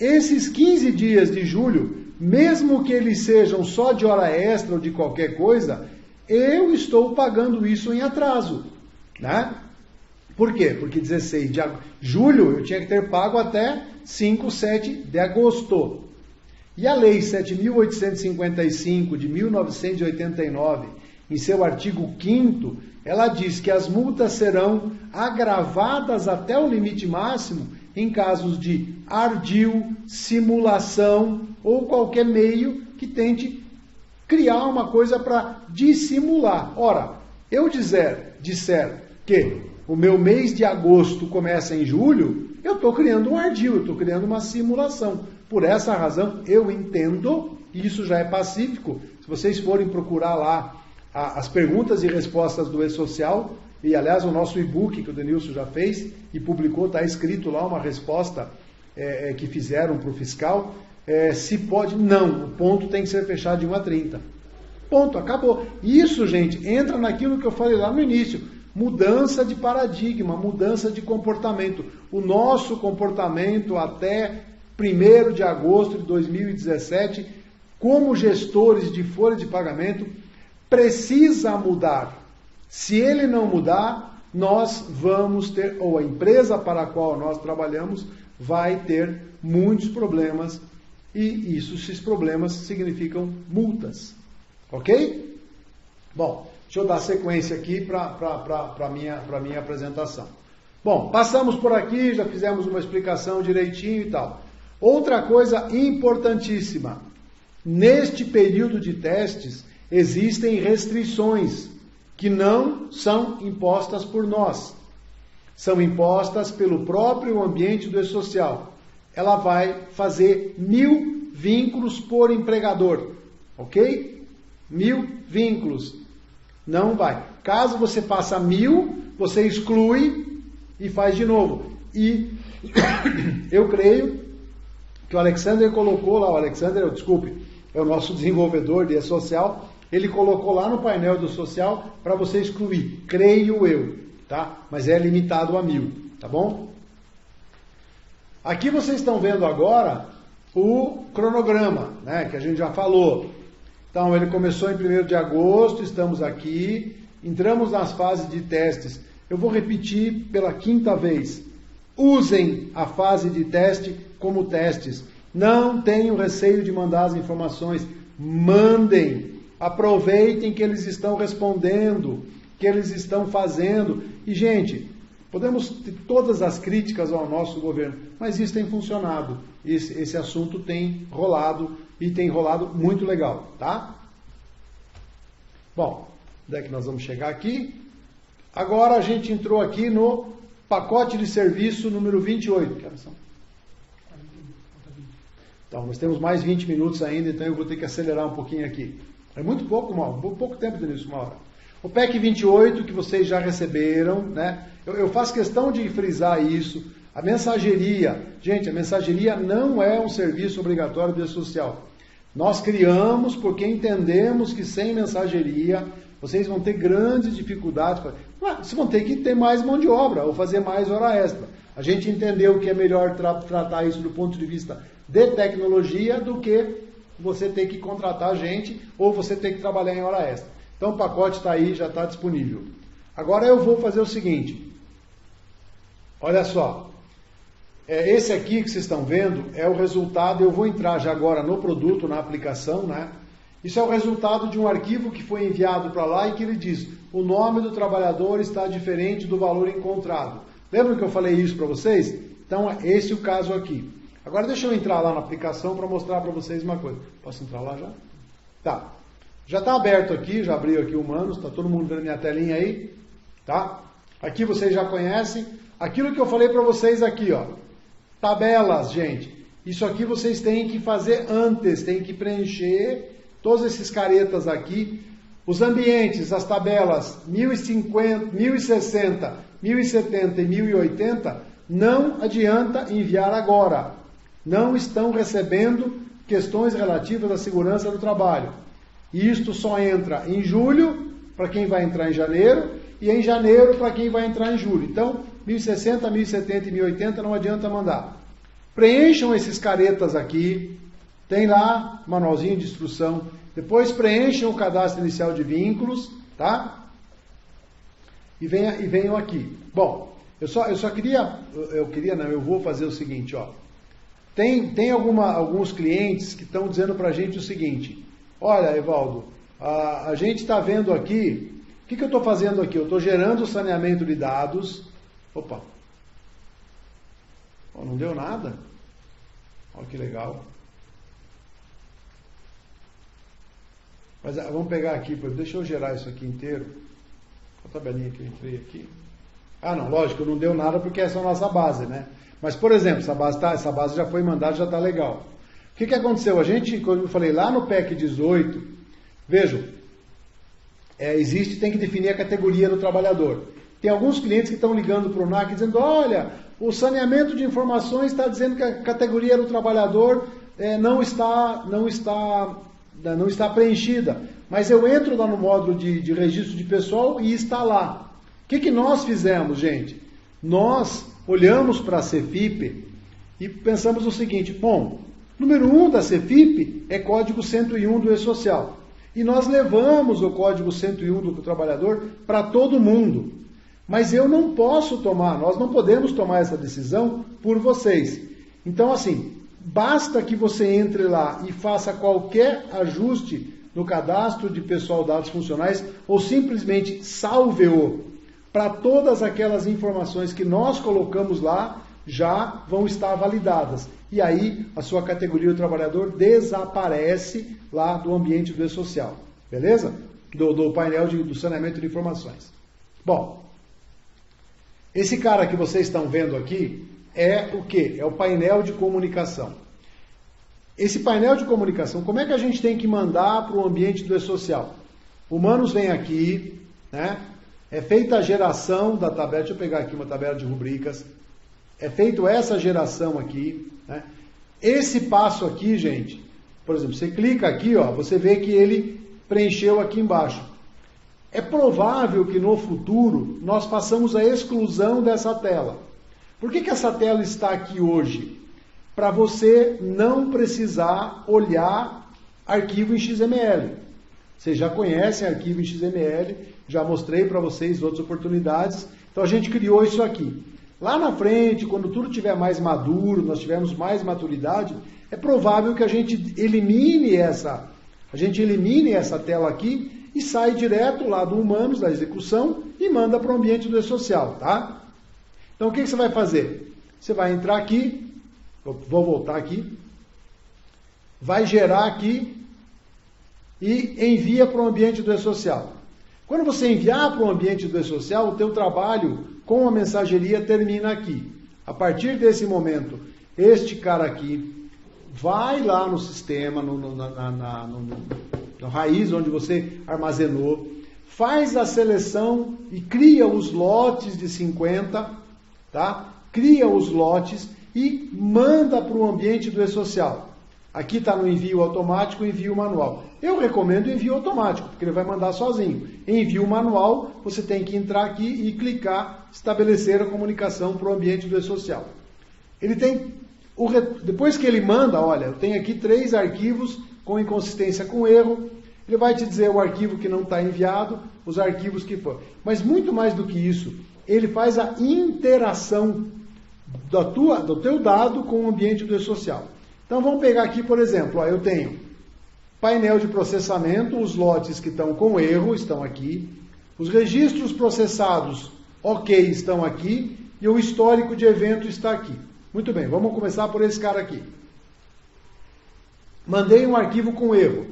esses 15 dias de julho, mesmo que eles sejam só de hora extra ou de qualquer coisa, eu estou pagando isso em atraso, né? Por quê? Porque 16 de julho eu tinha que ter pago até 5, 7 de agosto. E a Lei 7.855 de 1989, em seu artigo 5º, ela diz que as multas serão agravadas até o limite máximo em casos de ardil, simulação ou qualquer meio que tente criar uma coisa para dissimular. Ora, eu disser que o meu mês de agosto começa em julho, eu estou criando um ardil, eu estou criando uma simulação. Por essa razão, eu entendo, e isso já é pacífico, se vocês forem procurar lá as perguntas e respostas do E-Social, e aliás o nosso e-book que o Denilson já fez e publicou, está escrito lá uma resposta que fizeram para o fiscal, se pode, não, o ponto tem que ser fechado de 1 a 30. Ponto, acabou. Isso, gente, entra naquilo que eu falei lá no início, mudança de paradigma, mudança de comportamento. O nosso comportamento até 1º de agosto de 2017, como gestores de folha de pagamento, precisa mudar. Se ele não mudar, nós vamos ter, ou a empresa para a qual nós trabalhamos, vai ter muitos problemas, e esses problemas significam multas. Ok? Bom, deixa eu dar sequência aqui para a minha apresentação. Bom, passamos por aqui, já fizemos uma explicação direitinho e tal. Outra coisa importantíssima, neste período de testes, existem restrições que não são impostas por nós. São impostas pelo próprio ambiente do E-Social. ela vai fazer 1000 vínculos por empregador, ok? 1000 vínculos. Não vai. Caso você passe 1000, você exclui e faz de novo. E eu creio que o Alexander colocou lá, é o nosso desenvolvedor de E-Social, ele colocou lá no painel do social para você excluir, creio eu, tá? Mas é limitado a 1000, tá bom? Aqui vocês estão vendo agora o cronograma, né, que a gente já falou. Então, ele começou em 1º de agosto, estamos aqui, entramos nas fases de testes. Eu vou repetir pela 5ª vez. Usem a fase de teste como testes. Não tenham receio de mandar as informações. Mandem. Aproveitem que eles estão respondendo, que eles estão fazendo. E, gente, podemos ter todas as críticas ao nosso governo, mas isso tem funcionado. Esse assunto tem rolado e tem rolado muito legal, tá? Bom, onde é que nós vamos chegar aqui? Agora a gente entrou aqui no pacote de serviço número 28. Que horas são? Então, nós temos mais 20 minutos ainda, então eu vou ter que acelerar um pouquinho aqui. É muito pouco, pouco tempo, Denilson, uma hora. O PEC 28, que vocês já receberam, né? Eu faço questão de frisar isso. A mensageria, gente, a mensageria não é um serviço obrigatório de social. Nós criamos porque entendemos que sem mensageria vocês vão ter grandes dificuldades. Vocês vão ter que ter mais mão de obra ou fazer mais hora extra. A gente entendeu que é melhor tratar isso do ponto de vista de tecnologia do que você ter que contratar gente ou você ter que trabalhar em hora extra. Então o pacote está aí, já está disponível. Agora eu vou fazer o seguinte. Olha só. Esse aqui que vocês estão vendo é o resultado. Eu vou entrar já agora no produto, na aplicação, né? Isso é o resultado de um arquivo que foi enviado para lá e que ele diz: o nome do trabalhador está diferente do valor encontrado. Lembram que eu falei isso para vocês? Então, esse é o caso aqui. Agora deixa eu entrar lá na aplicação para mostrar para vocês uma coisa. Posso entrar lá já? Tá. Já está aberto aqui, já abriu aqui o Humanos, está todo mundo vendo minha telinha aí? Tá? Aqui vocês já conhecem. Aquilo que eu falei para vocês aqui, ó. Tabelas, gente. Isso aqui vocês têm que fazer antes, têm que preencher todos esses caretas aqui. Os ambientes, as tabelas 1050, 1060, 1070 e 1080, não adianta enviar agora. Não estão recebendo questões relativas à segurança do trabalho. E isto só entra em julho, para quem vai entrar em janeiro, e em janeiro para quem vai entrar em julho. Então, 1060, 1070 e 1080 não adianta mandar. Preencham esses caretas aqui, tem lá manualzinho de instrução. Depois preencham o cadastro inicial de vínculos, tá? E venham aqui. Bom, eu vou fazer o seguinte, ó. Tem alguns clientes que estão dizendo pra gente o seguinte: olha, Evaldo, a gente está vendo aqui, o que eu estou fazendo aqui? Eu estou gerando o saneamento de dados. Opa! Oh, não deu nada? Olha que legal. Mas vamos pegar aqui, deixa eu gerar isso aqui inteiro. A tabelinha que eu entrei aqui. Ah, não, lógico, não deu nada porque essa é a nossa base, né? Mas, por exemplo, essa base já foi mandada, já está legal. O que aconteceu? A gente, como eu falei, lá no PEC 18, vejam, tem que definir a categoria do trabalhador. Tem alguns clientes que estão ligando para o NAC dizendo: olha, o saneamento de informações está dizendo que a categoria do trabalhador não está preenchida. Mas eu entro lá no módulo de registro de pessoal e está lá. O que nós fizemos, gente? Nós olhamos para a CEFIP e pensamos o seguinte: bom, número 1 da CEFIP é código 101 do E-Social. E nós levamos o código 101 do trabalhador para todo mundo. Mas nós não podemos tomar essa decisão por vocês. Então, assim, basta que você entre lá e faça qualquer ajuste no cadastro de pessoal dados funcionais ou simplesmente salve-o. Para todas aquelas informações que nós colocamos lá, já vão estar validadas. E aí, a sua categoria do trabalhador desaparece lá do ambiente do E-Social. Beleza? Do painel do saneamento de informações. Bom, esse cara que vocês estão vendo aqui, é o quê? É o painel de comunicação. Esse painel de comunicação, como é que a gente tem que mandar para o ambiente do e-social? Humanos vem aqui, né? É feita a geração da tabela, deixa eu pegar aqui uma tabela de rubricas, é feita essa geração aqui, né? Esse passo aqui, gente, por exemplo, você clica aqui, ó, você vê que ele preencheu aqui embaixo. É provável que no futuro nós façamos a exclusão dessa tela. Por que essa tela está aqui hoje? Para você não precisar olhar arquivo em XML. Vocês já conhecem arquivo em XML, já mostrei para vocês outras oportunidades. Então a gente criou isso aqui. Lá na frente, quando tudo estiver mais maduro, nós tivermos mais maturidade, é provável que a gente elimine essa tela aqui e sai direto lá do Humanos, da execução, e manda para o ambiente do e-social, tá? Então o que você vai fazer? Você vai entrar aqui, vou voltar aqui, vai gerar aqui e envia para o ambiente do e-social. Quando você enviar para o ambiente do e-social, o teu trabalho com a mensageria termina aqui. A partir desse momento, este cara aqui vai lá no sistema, na raiz onde você armazenou, faz a seleção e cria os lotes de 50, tá? Cria os lotes e manda para o ambiente do e-social. Aqui está no envio automático e envio manual. Eu recomendo envio automático, porque ele vai mandar sozinho. Envio manual, você tem que entrar aqui e clicar, estabelecer a comunicação para o ambiente do e-social. Ele tem, depois que ele manda, olha, eu tenho aqui 3 arquivos com inconsistência com erro. Ele vai te dizer o arquivo que não está enviado, os arquivos que foram. Mas muito mais do que isso, ele faz a interação do teu dado com o ambiente do e-social. Então vamos pegar aqui, por exemplo, ó, eu tenho painel de processamento, os lotes que estão com erro estão aqui, os registros processados ok estão aqui e o histórico de evento está aqui. Muito bem, vamos começar por esse cara aqui. Mandei um arquivo com erro,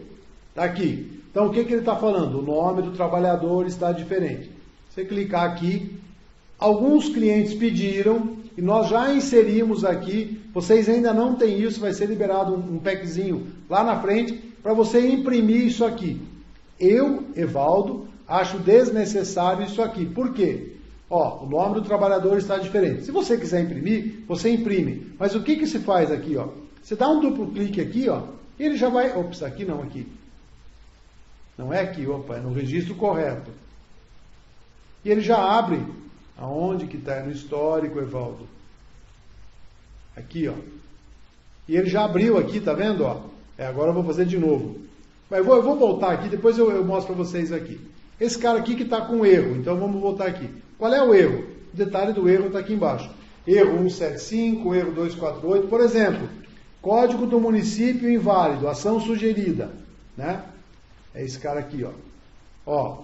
está aqui. Então o que ele está falando? O nome do trabalhador está diferente. Você clicar aqui, alguns clientes pediram e nós já inserimos aqui, vocês ainda não têm isso, vai ser liberado um packzinho lá na frente para você imprimir isso aqui. Eu, Evaldo, acho desnecessário isso aqui. Por quê? Ó, o nome do trabalhador está diferente. Se você quiser imprimir, você imprime. Mas o que se faz aqui, ó? Você dá um duplo clique aqui, ó, e ele já vai... Ops, aqui não, aqui. Não é aqui, opa, é no registro correto. E ele já abre... Aonde que está? No histórico, Evaldo. Aqui, ó. E ele já abriu aqui, tá vendo? Ó? Agora eu vou fazer de novo. Mas eu vou voltar aqui, depois eu mostro para vocês aqui. Esse cara aqui que está com erro, então vamos voltar aqui. Qual é o erro? O detalhe do erro está aqui embaixo. Erro 175, erro 248, por exemplo. Código do município inválido, ação sugerida. Né? É esse cara aqui, ó. Ó,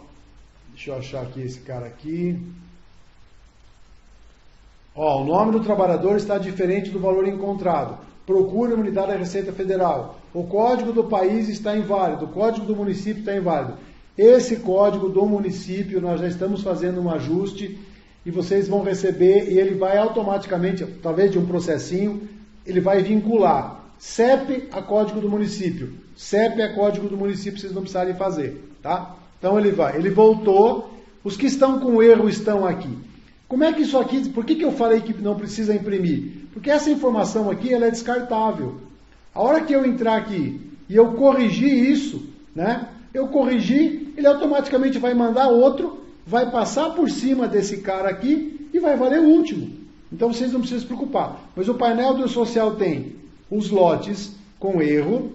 deixa eu achar aqui esse cara aqui. Ó, o nome do trabalhador está diferente do valor encontrado. Procure a unidade da Receita Federal. O código do país está inválido. O código do município está inválido. Esse código do município, nós já estamos fazendo um ajuste e vocês vão receber e ele vai automaticamente, talvez de um processinho, ele vai vincular CEP a código do município. CEP a código do município, vocês não precisarem fazer, tá? Então ele voltou. Os que estão com erro estão aqui. Como é que isso aqui, por que eu falei que não precisa imprimir? Porque essa informação aqui, ela é descartável. A hora que eu entrar aqui e eu corrigir isso, né? Eu corrigir, ele automaticamente vai mandar outro, vai passar por cima desse cara aqui e vai valer o último. Então vocês não precisam se preocupar. Mas o painel do social tem os lotes com erro,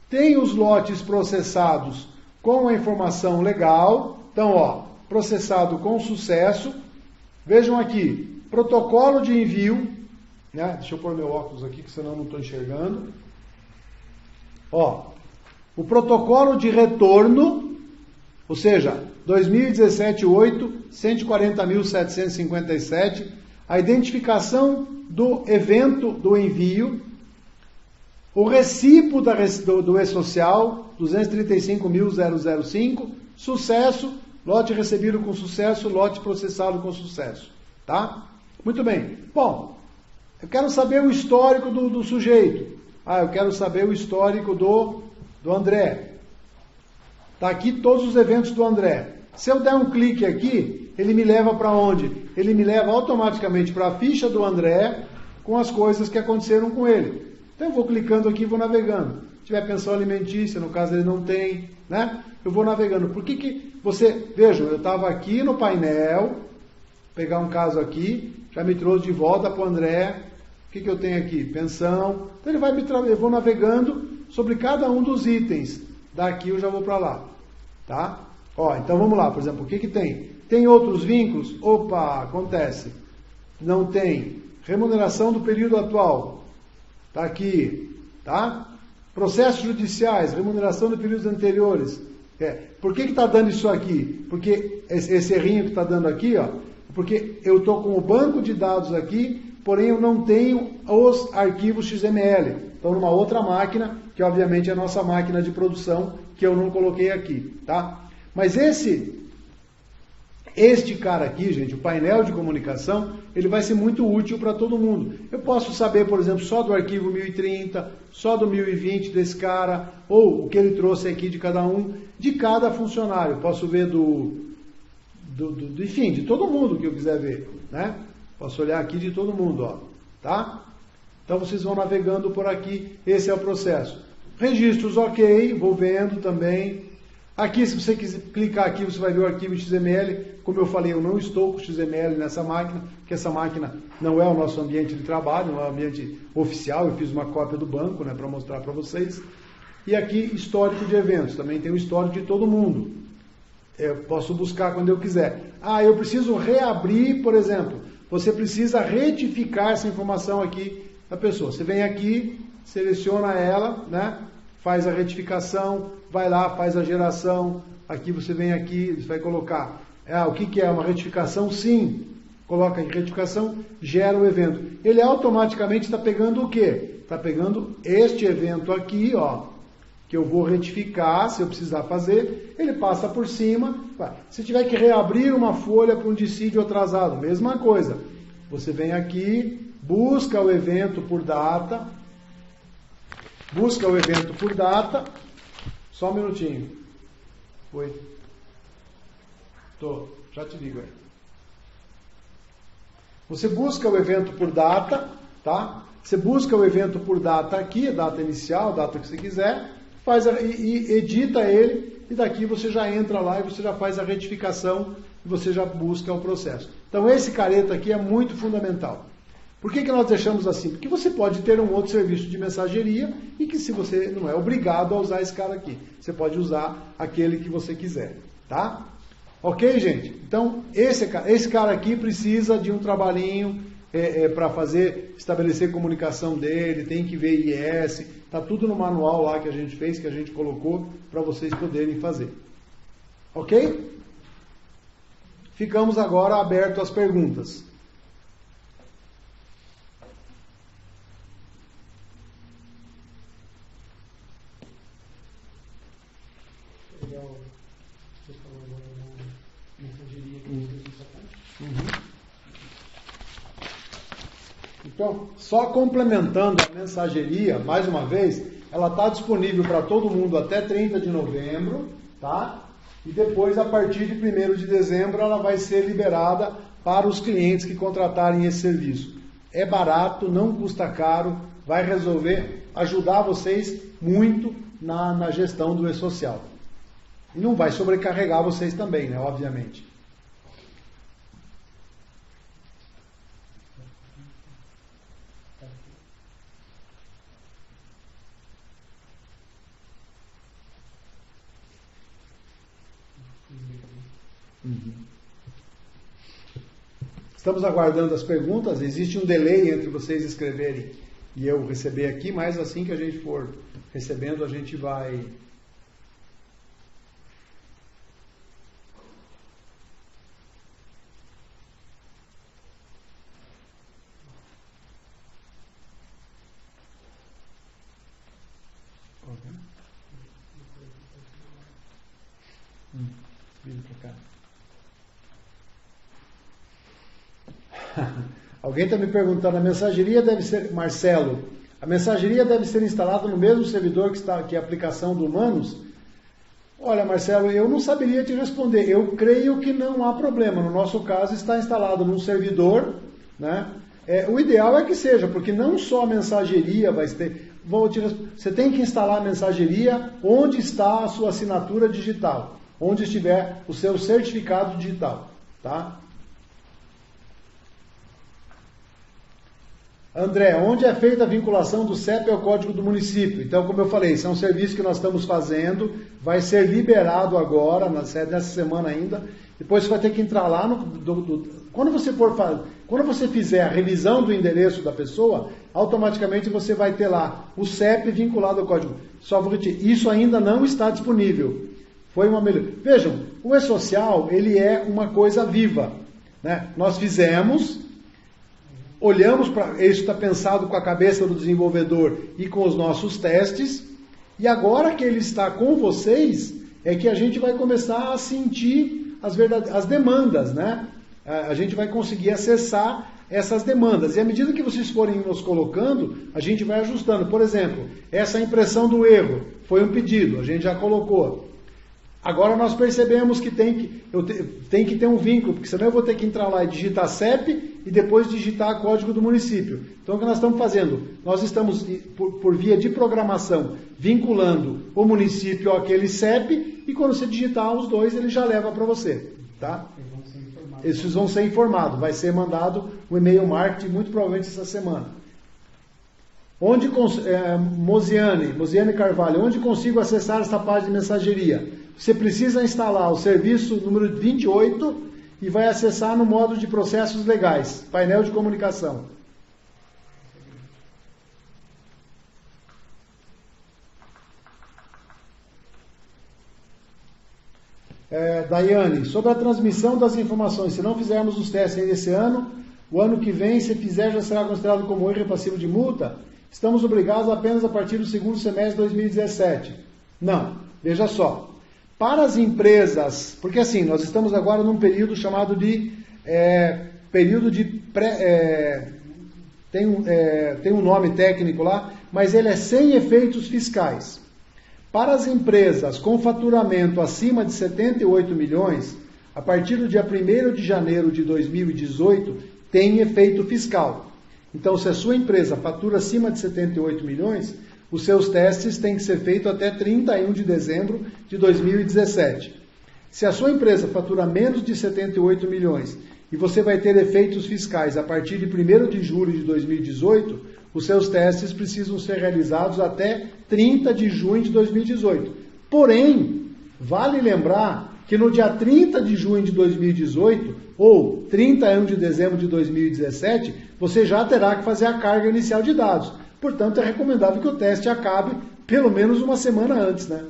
tem os lotes processados com a informação legal. Então, ó, processado com sucesso. Vejam aqui, protocolo de envio, né? Deixa eu pôr meu óculos aqui, que senão eu não estou enxergando. Ó, o protocolo de retorno, ou seja, 2017-8, 140.757, a identificação do evento do envio, o recibo do e-social, 235.005, sucesso, lote recebido com sucesso, lote processado com sucesso, tá? Muito bem. Bom, Eu quero saber o histórico do sujeito. Ah, eu quero saber o histórico do André. Está aqui todos os eventos do André. Se eu der um clique aqui, ele me leva para onde? Ele me leva automaticamente para a ficha do André com as coisas que aconteceram com ele. Então eu vou clicando aqui e vou navegando. Se tiver pensão alimentícia, no caso ele não tem, né? Eu vou navegando. Por que você... Vejam, eu estava aqui no painel, vou pegar um caso aqui, já me trouxe de volta para o André. O que eu tenho aqui? Pensão. Então ele vai eu vou navegando sobre cada um dos itens. Daqui eu já vou para lá. Tá? Ó, então vamos lá, por exemplo, o que tem? Tem outros vínculos? Opa, acontece. Não tem. Remuneração do período atual. Tá aqui. Tá? Processos judiciais, remuneração de períodos anteriores. Por que está dando isso aqui? Porque esse errinho que está dando aqui, ó, porque eu estou com o banco de dados aqui, porém eu não tenho os arquivos XML. Estão numa outra máquina, que obviamente é a nossa máquina de produção, que eu não coloquei aqui, tá? Mas este cara aqui, gente, o painel de comunicação, ele vai ser muito útil para todo mundo. Eu posso saber, por exemplo, só do arquivo 1030, só do 1020 desse cara, ou o que ele trouxe aqui de cada um, de cada funcionário. Posso ver enfim, de todo mundo que eu quiser ver, né? Posso olhar aqui de todo mundo, ó, tá? Então vocês vão navegando por aqui, esse é o processo. Registros, ok, vou vendo também. Aqui, se você quiser clicar aqui, você vai ver o arquivo XML. Como eu falei, eu não estou com XML nessa máquina, porque essa máquina não é o nosso ambiente de trabalho, não é o ambiente oficial. Eu fiz uma cópia do banco, né, para mostrar para vocês. E aqui, histórico de eventos. Também tem o histórico de todo mundo. Eu posso buscar quando eu quiser. Ah, eu preciso reabrir, por exemplo. Você precisa retificar essa informação aqui da pessoa. Você vem aqui, seleciona ela, né? Faz a retificação, vai lá, faz a geração. Aqui você vem aqui, você vai colocar. O que é? Uma retificação? Sim. Coloca em retificação, gera o evento. Ele automaticamente está pegando o quê? Está pegando este evento aqui, ó, que eu vou retificar, se eu precisar fazer. Ele passa por cima. Se tiver que reabrir uma folha para um dissídio atrasado, mesma coisa. Você vem aqui, busca o evento por data. Busca o evento por data. Só um minutinho. Oi. Já te digo aí. Você busca o evento por data, tá? Você busca o evento por data aqui, data inicial, data que você quiser, e edita ele, e daqui você já entra lá e você já faz a retificação e você já busca o processo. Então esse careta aqui é muito fundamental. Por que nós deixamos assim? Porque você pode ter um outro serviço de mensageria e que se você não é obrigado a usar esse cara aqui. Você pode usar aquele que você quiser, tá? Ok, gente? Então, esse cara aqui precisa de um trabalhinho para estabelecer comunicação dele, tem que ver IS, está tudo no manual lá que a gente fez, que a gente colocou para vocês poderem fazer. Ok? Ficamos agora abertos às perguntas. Então, só complementando a mensageria, mais uma vez, ela está disponível para todo mundo até 30 de novembro, tá? E depois, a partir de 1º de dezembro, ela vai ser liberada para os clientes que contratarem esse serviço. É barato, não custa caro, vai ajudar vocês muito na gestão do e-social. E não vai sobrecarregar vocês também, né? Obviamente. Estamos aguardando as perguntas. Existe um delay entre vocês escreverem e eu receber aqui, mas assim que a gente for recebendo, a gente vai... Vira pra cá. Alguém está me perguntando, a mensageria deve ser, Marcelo, a mensageria deve ser instalada no mesmo servidor que a aplicação do Humanos? Olha, Marcelo, eu não saberia te responder. Eu creio que não há problema. No nosso caso, está instalado num servidor, né? O ideal é que seja, porque não só a mensageria vai ter... Você tem que instalar a mensageria onde está a sua assinatura digital, onde estiver o seu certificado digital, tá? André, onde é feita a vinculação do CEP ao código do município? Então, como eu falei, isso é um serviço que nós estamos fazendo, vai ser liberado agora, nessa semana ainda. Depois você vai ter que entrar lá quando você fizer a revisão do endereço da pessoa, automaticamente você vai ter lá o CEP vinculado ao código. Só vou repetir, isso ainda não está disponível. Foi uma melhor. Vejam, o E-Social, ele é uma coisa viva, né? Nós fizemos, olhamos para isso, está pensado com a cabeça do desenvolvedor e com os nossos testes, e agora que ele está com vocês, é que a gente vai começar a sentir as demandas, né? A gente vai conseguir acessar essas demandas. E à medida que vocês forem nos colocando, a gente vai ajustando. Por exemplo, essa impressão do erro foi um pedido, a gente já colocou. Agora nós percebemos que tem que ter um vínculo, porque senão eu vou ter que entrar lá e digitar CEP e depois digitar código do município. Então o que nós estamos fazendo? Nós estamos, por via de programação, vinculando o município àquele CEP e quando você digitar os dois, ele já leva para você. Tá? Esses vão ser informados. Vai ser mandado um e-mail marketing, muito provavelmente essa semana. Mosiane Carvalho, onde consigo acessar essa página de mensageria? Você precisa instalar o serviço número 28 e vai acessar no módulo de processos legais, painel de comunicação. Daiane, sobre a transmissão das informações, se não fizermos os testes ainda esse ano, o ano que vem, se fizer, já será considerado como erro passivo de multa? Estamos obrigados apenas a partir do segundo semestre de 2017. Não, veja só. Para as empresas, porque assim, nós estamos agora num período chamado de tem um nome técnico lá, mas ele é sem efeitos fiscais. Para as empresas com faturamento acima de 78 milhões, a partir do dia 1º de janeiro de 2018, tem efeito fiscal. Então, se a sua empresa fatura acima de 78 milhões, os seus testes têm que ser feitos até 31 de dezembro de 2017. Se a sua empresa fatura menos de 78 milhões e você vai ter efeitos fiscais a partir de 1º de julho de 2018, os seus testes precisam ser realizados até 30 de junho de 2018. Porém, vale lembrar que no dia 30 de junho de 2018 ou 31 de dezembro de 2017, você já terá que fazer a carga inicial de dados. Portanto, é recomendável que o teste acabe pelo menos uma semana antes, né?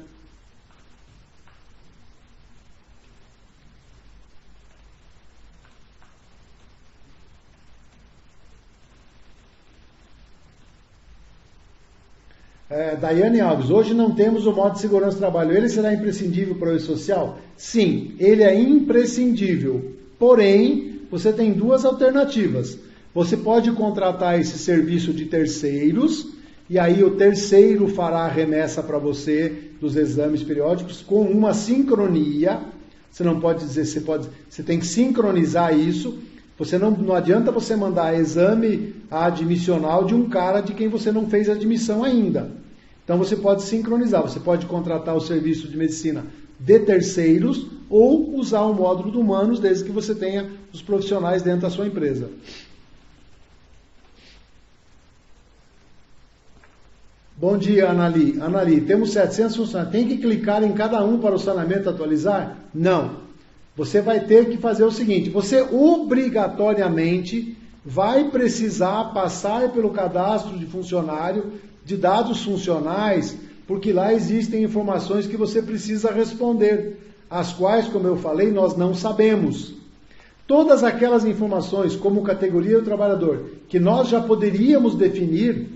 Daiane Alves, hoje não temos o modo de segurança do trabalho. Ele será imprescindível para o E-Social? Sim, ele é imprescindível. Porém, você tem duas alternativas. Você pode contratar esse serviço de terceiros, e aí o terceiro fará a remessa para você dos exames periódicos com uma sincronia. Você não pode dizer, você tem que sincronizar isso. Você não adianta você mandar exame admissional de um cara de quem você não fez admissão ainda. Então você pode sincronizar, você pode contratar o serviço de medicina de terceiros ou usar o módulo do Humanos, desde que você tenha os profissionais dentro da sua empresa. Bom dia, Anali. Anali, temos 700 funcionários. Tem que clicar em cada um para o saneamento atualizar? Não. Você vai ter que fazer o seguinte, você obrigatoriamente vai precisar passar pelo cadastro de funcionário, de dados funcionais, porque lá existem informações que você precisa responder, as quais, como eu falei, nós não sabemos. Todas aquelas informações, como categoria do trabalhador, que nós já poderíamos definir,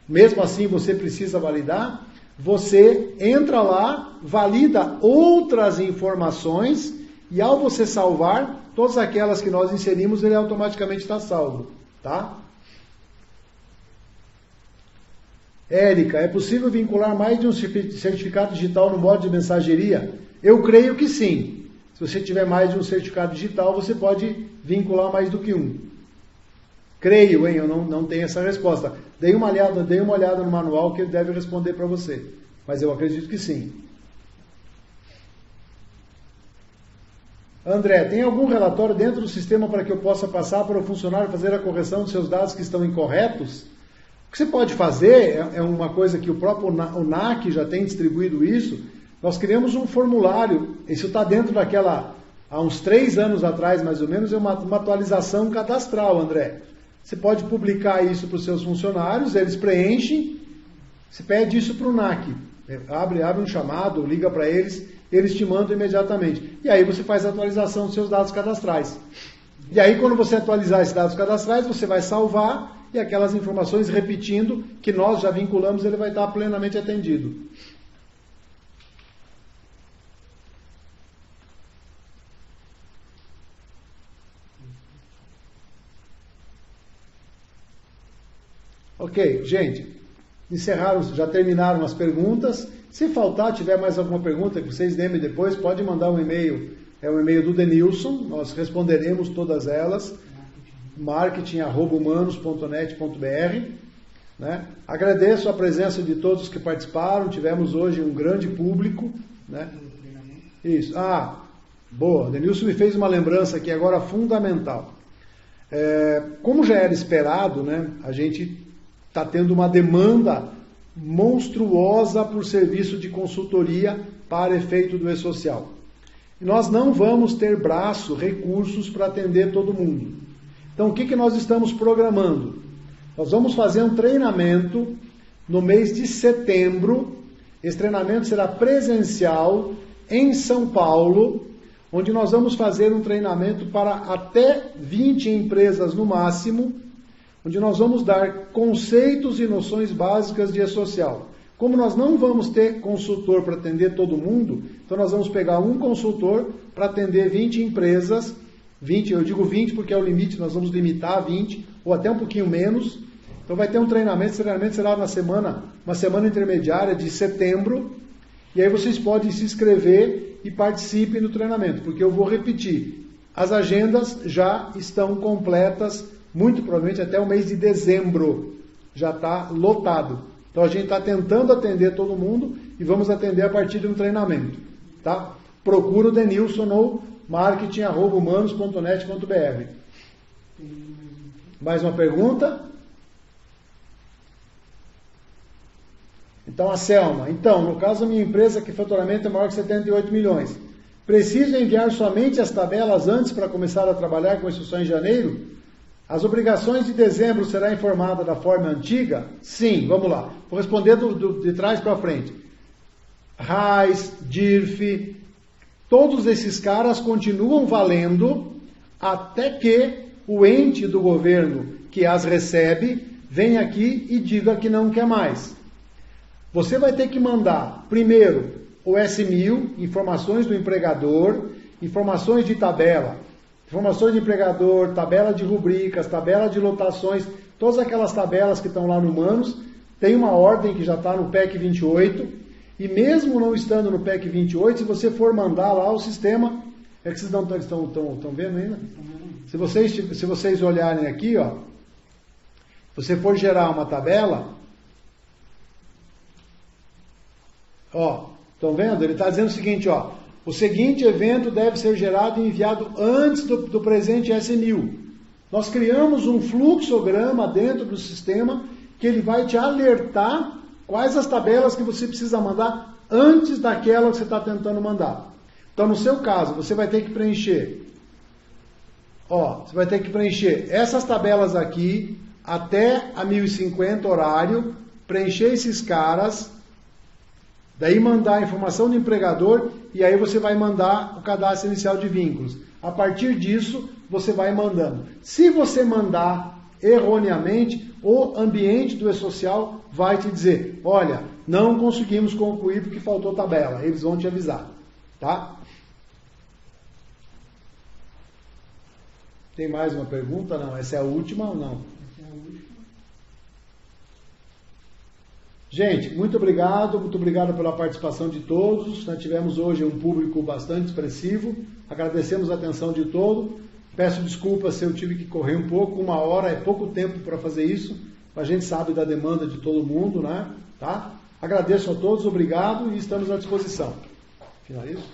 mesmo assim você precisa validar, você entra lá, valida outras informações, e ao você salvar, todas aquelas que nós inserimos, ele automaticamente está salvo. Tá? Érica, é possível vincular mais de um certificado digital no modo de mensageria? Eu creio que sim. Se você tiver mais de um certificado digital, você pode vincular mais do que um. Creio, hein? Eu não tenho essa resposta. Dei uma olhada no manual que ele deve responder para você. Mas eu acredito que sim. André, tem algum relatório dentro do sistema para que eu possa passar para o funcionário fazer a correção dos seus dados que estão incorretos? O que você pode fazer, é uma coisa que o próprio NAC já tem distribuído isso, nós criamos um formulário, isso está dentro daquela, há uns 3 anos atrás mais ou menos, é uma atualização cadastral, André. Você pode publicar isso para os seus funcionários, eles preenchem, você pede isso para o NAC, abre um chamado, liga para eles, eles te mandam imediatamente. E aí você faz a atualização dos seus dados cadastrais. E aí quando você atualizar esses dados cadastrais, você vai salvar e aquelas informações repetindo que nós já vinculamos, ele vai estar plenamente atendido. Ok, gente, já terminaram as perguntas. Se faltar, tiver mais alguma pergunta que vocês lembrem depois, pode mandar um e-mail, é o e-mail do Denilson, nós responderemos todas elas, marketing@humanos.net.br, né? Agradeço a presença de todos que participaram, tivemos hoje um grande público, né? Isso, boa, Denilson me fez uma lembrança aqui agora fundamental. Como já era esperado, né, a gente está tendo uma demanda monstruosa por serviço de consultoria para efeito do e-social. E nós não vamos ter recursos para atender todo mundo. Então, o que nós estamos programando? Nós vamos fazer um treinamento no mês de setembro. Esse treinamento será presencial em São Paulo, onde nós vamos fazer um treinamento para até 20 empresas no máximo, onde nós vamos dar conceitos e noções básicas de e-social. Como nós não vamos ter consultor para atender todo mundo, então nós vamos pegar um consultor para atender 20 empresas, 20, eu digo 20 porque é o limite, nós vamos limitar a 20, ou até um pouquinho menos. Então vai ter um treinamento, esse treinamento será uma semana intermediária de setembro, e aí vocês podem se inscrever e participem do treinamento, porque eu vou repetir, as agendas já estão completas, muito provavelmente até o mês de dezembro já está lotado. Então a gente está tentando atender todo mundo e vamos atender a partir de um treinamento. Tá? Procura o Denilson no marketing@humanos.net.br. Mais uma pergunta? Então a Selma. Então, no caso da minha empresa que faturamento é maior que 78 milhões, preciso enviar somente as tabelas antes para começar a trabalhar com isso só em janeiro? As obrigações de dezembro será informada da forma antiga? Sim, vamos lá. Vou responder de trás para frente. RAIS, DIRF, todos esses caras continuam valendo até que o ente do governo que as recebe venha aqui e diga que não quer mais. Você vai ter que mandar, primeiro, o S1000, informações do empregador, informações de tabela, informações de empregador, tabela de rubricas, tabela de lotações, todas aquelas tabelas que estão lá no Humanos, tem uma ordem que já está no PEC 28, e mesmo não estando no PEC 28, se você for mandar lá o sistema, é que vocês não estão vendo ainda? Se vocês olharem aqui, ó, você for gerar uma tabela, ó, estão vendo? Ele está dizendo o seguinte, ó, o seguinte evento deve ser gerado e enviado antes do presente S1000. Nós criamos um fluxograma dentro do sistema que ele vai te alertar quais as tabelas que você precisa mandar antes daquela que você está tentando mandar. Então, no seu caso, você vai ter que preencher, essas tabelas aqui até a 1050 horário, preencher esses caras, daí mandar a informação do empregador e aí você vai mandar o cadastro inicial de vínculos. A partir disso, você vai mandando. Se você mandar erroneamente, o ambiente do e-social vai te dizer, olha, não conseguimos concluir porque faltou tabela. Eles vão te avisar. Tá? Tem mais uma pergunta? Não. Essa é a última ou não? Gente, muito obrigado pela participação de todos. Nós tivemos hoje um público bastante expressivo. Agradecemos a atenção de todos. Peço desculpas se eu tive que correr um pouco, 1 hora é pouco tempo para fazer isso. A gente sabe da demanda de todo mundo, né? Tá? Agradeço a todos, obrigado e estamos à disposição. Finalizo?